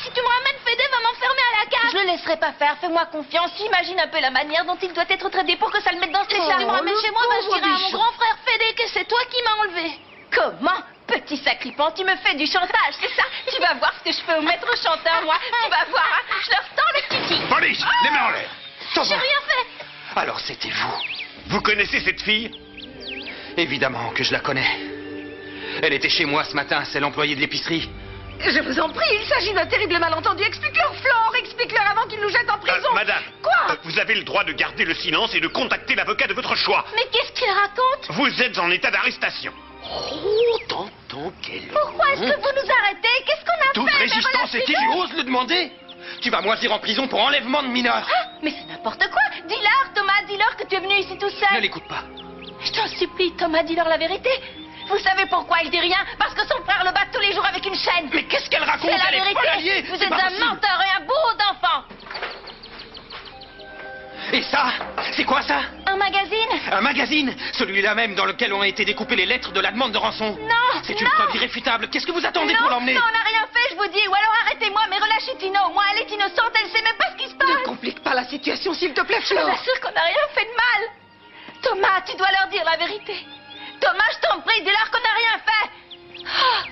Speaker 9: si tu me ramènes, Fédé va m'enfermer à la cage.
Speaker 2: Je le laisserai pas faire, fais-moi confiance. Imagine un peu la manière dont il doit être traité pour que ça le mette dans cet état.
Speaker 9: Tu me ramènes chez moi, je dirai à mon grand frère Fédé que c'est toi qui m'as enlevé.
Speaker 2: Comment? Petit sacripant, tu me fais du chantage, c'est ça? Tu vas voir ce que je fais au maître chanteur, moi. Tu vas voir, hein? Je leur tends le titi.
Speaker 5: Police, les mains en l'air.
Speaker 9: J'ai rien fait.
Speaker 1: Alors c'était vous.
Speaker 20: Vous connaissez cette fille?
Speaker 1: Évidemment que je la connais. Elle était chez moi ce matin, c'est l'employée de l'épicerie.
Speaker 10: Je vous en prie, il s'agit d'un terrible malentendu. Explique-leur, Flore, explique-leur avant qu'ils nous jettent en prison.
Speaker 20: Madame,
Speaker 10: Quoi?
Speaker 20: vous avez le droit de garder le silence et de contacter l'avocat de votre choix.
Speaker 9: Mais qu'est-ce qu'il raconte?
Speaker 20: Vous êtes en état d'arrestation.
Speaker 12: Oh, tonton, quel...
Speaker 9: Pourquoi est-ce que vous nous arrêtez? Qu'est-ce qu'on a
Speaker 1: Toute
Speaker 9: fait?
Speaker 1: résistance est
Speaker 9: inutile.
Speaker 1: Tu oses le demander? Tu vas moisir en prison pour enlèvement de mineurs.
Speaker 9: Ah, mais c'est n'importe quoi. Dis-leur, Thomas, dis-leur que tu es venu ici tout seul.
Speaker 1: Ne l'écoute pas.
Speaker 2: Je t'en supplie, Thomas, dis-leur la vérité. Vous savez pourquoi il dit rien? Parce que son frère le bat tous les jours avec une chaîne.
Speaker 1: Mais qu'est-ce qu'elle raconte?
Speaker 2: C'est la
Speaker 1: Elle est
Speaker 2: vérité.
Speaker 1: folle alliée.
Speaker 2: Vous
Speaker 1: C'est
Speaker 2: êtes
Speaker 1: pas
Speaker 2: un
Speaker 1: possible.
Speaker 2: menteur et un bourreau d'enfant.
Speaker 1: Et ça? C'est quoi ça?
Speaker 2: Un magazine?
Speaker 1: Un magazine? Celui-là même dans lequel ont été découpées les lettres de la demande de rançon.
Speaker 2: Non.
Speaker 1: C'est une preuve irréfutable. Qu'est-ce que vous attendez pour l'emmener?
Speaker 2: Non, on n'a rien fait, je vous dis. Ou alors arrêtez-moi, mais relâchez Tino. Moi, elle est innocente, elle sait même pas ce qui se passe.
Speaker 10: Ne complique pas la situation, s'il te plaît,
Speaker 2: Je vous
Speaker 10: Flore.
Speaker 2: assure qu'on n'a rien fait de mal. Thomas, tu dois leur dire la vérité. Thomas, je t'en prie, dis-leur qu'on n'a rien fait. Ah.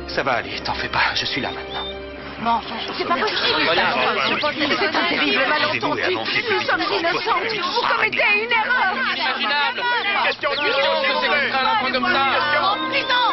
Speaker 1: Ça va aller, t'en fais pas. Je suis là maintenant.
Speaker 2: Non, c'est pas possible.
Speaker 10: C'est un terrible malentendu. Nous sommes innocents. Vous commettez une erreur.
Speaker 1: Inimaginable.
Speaker 20: Question de
Speaker 1: En prison.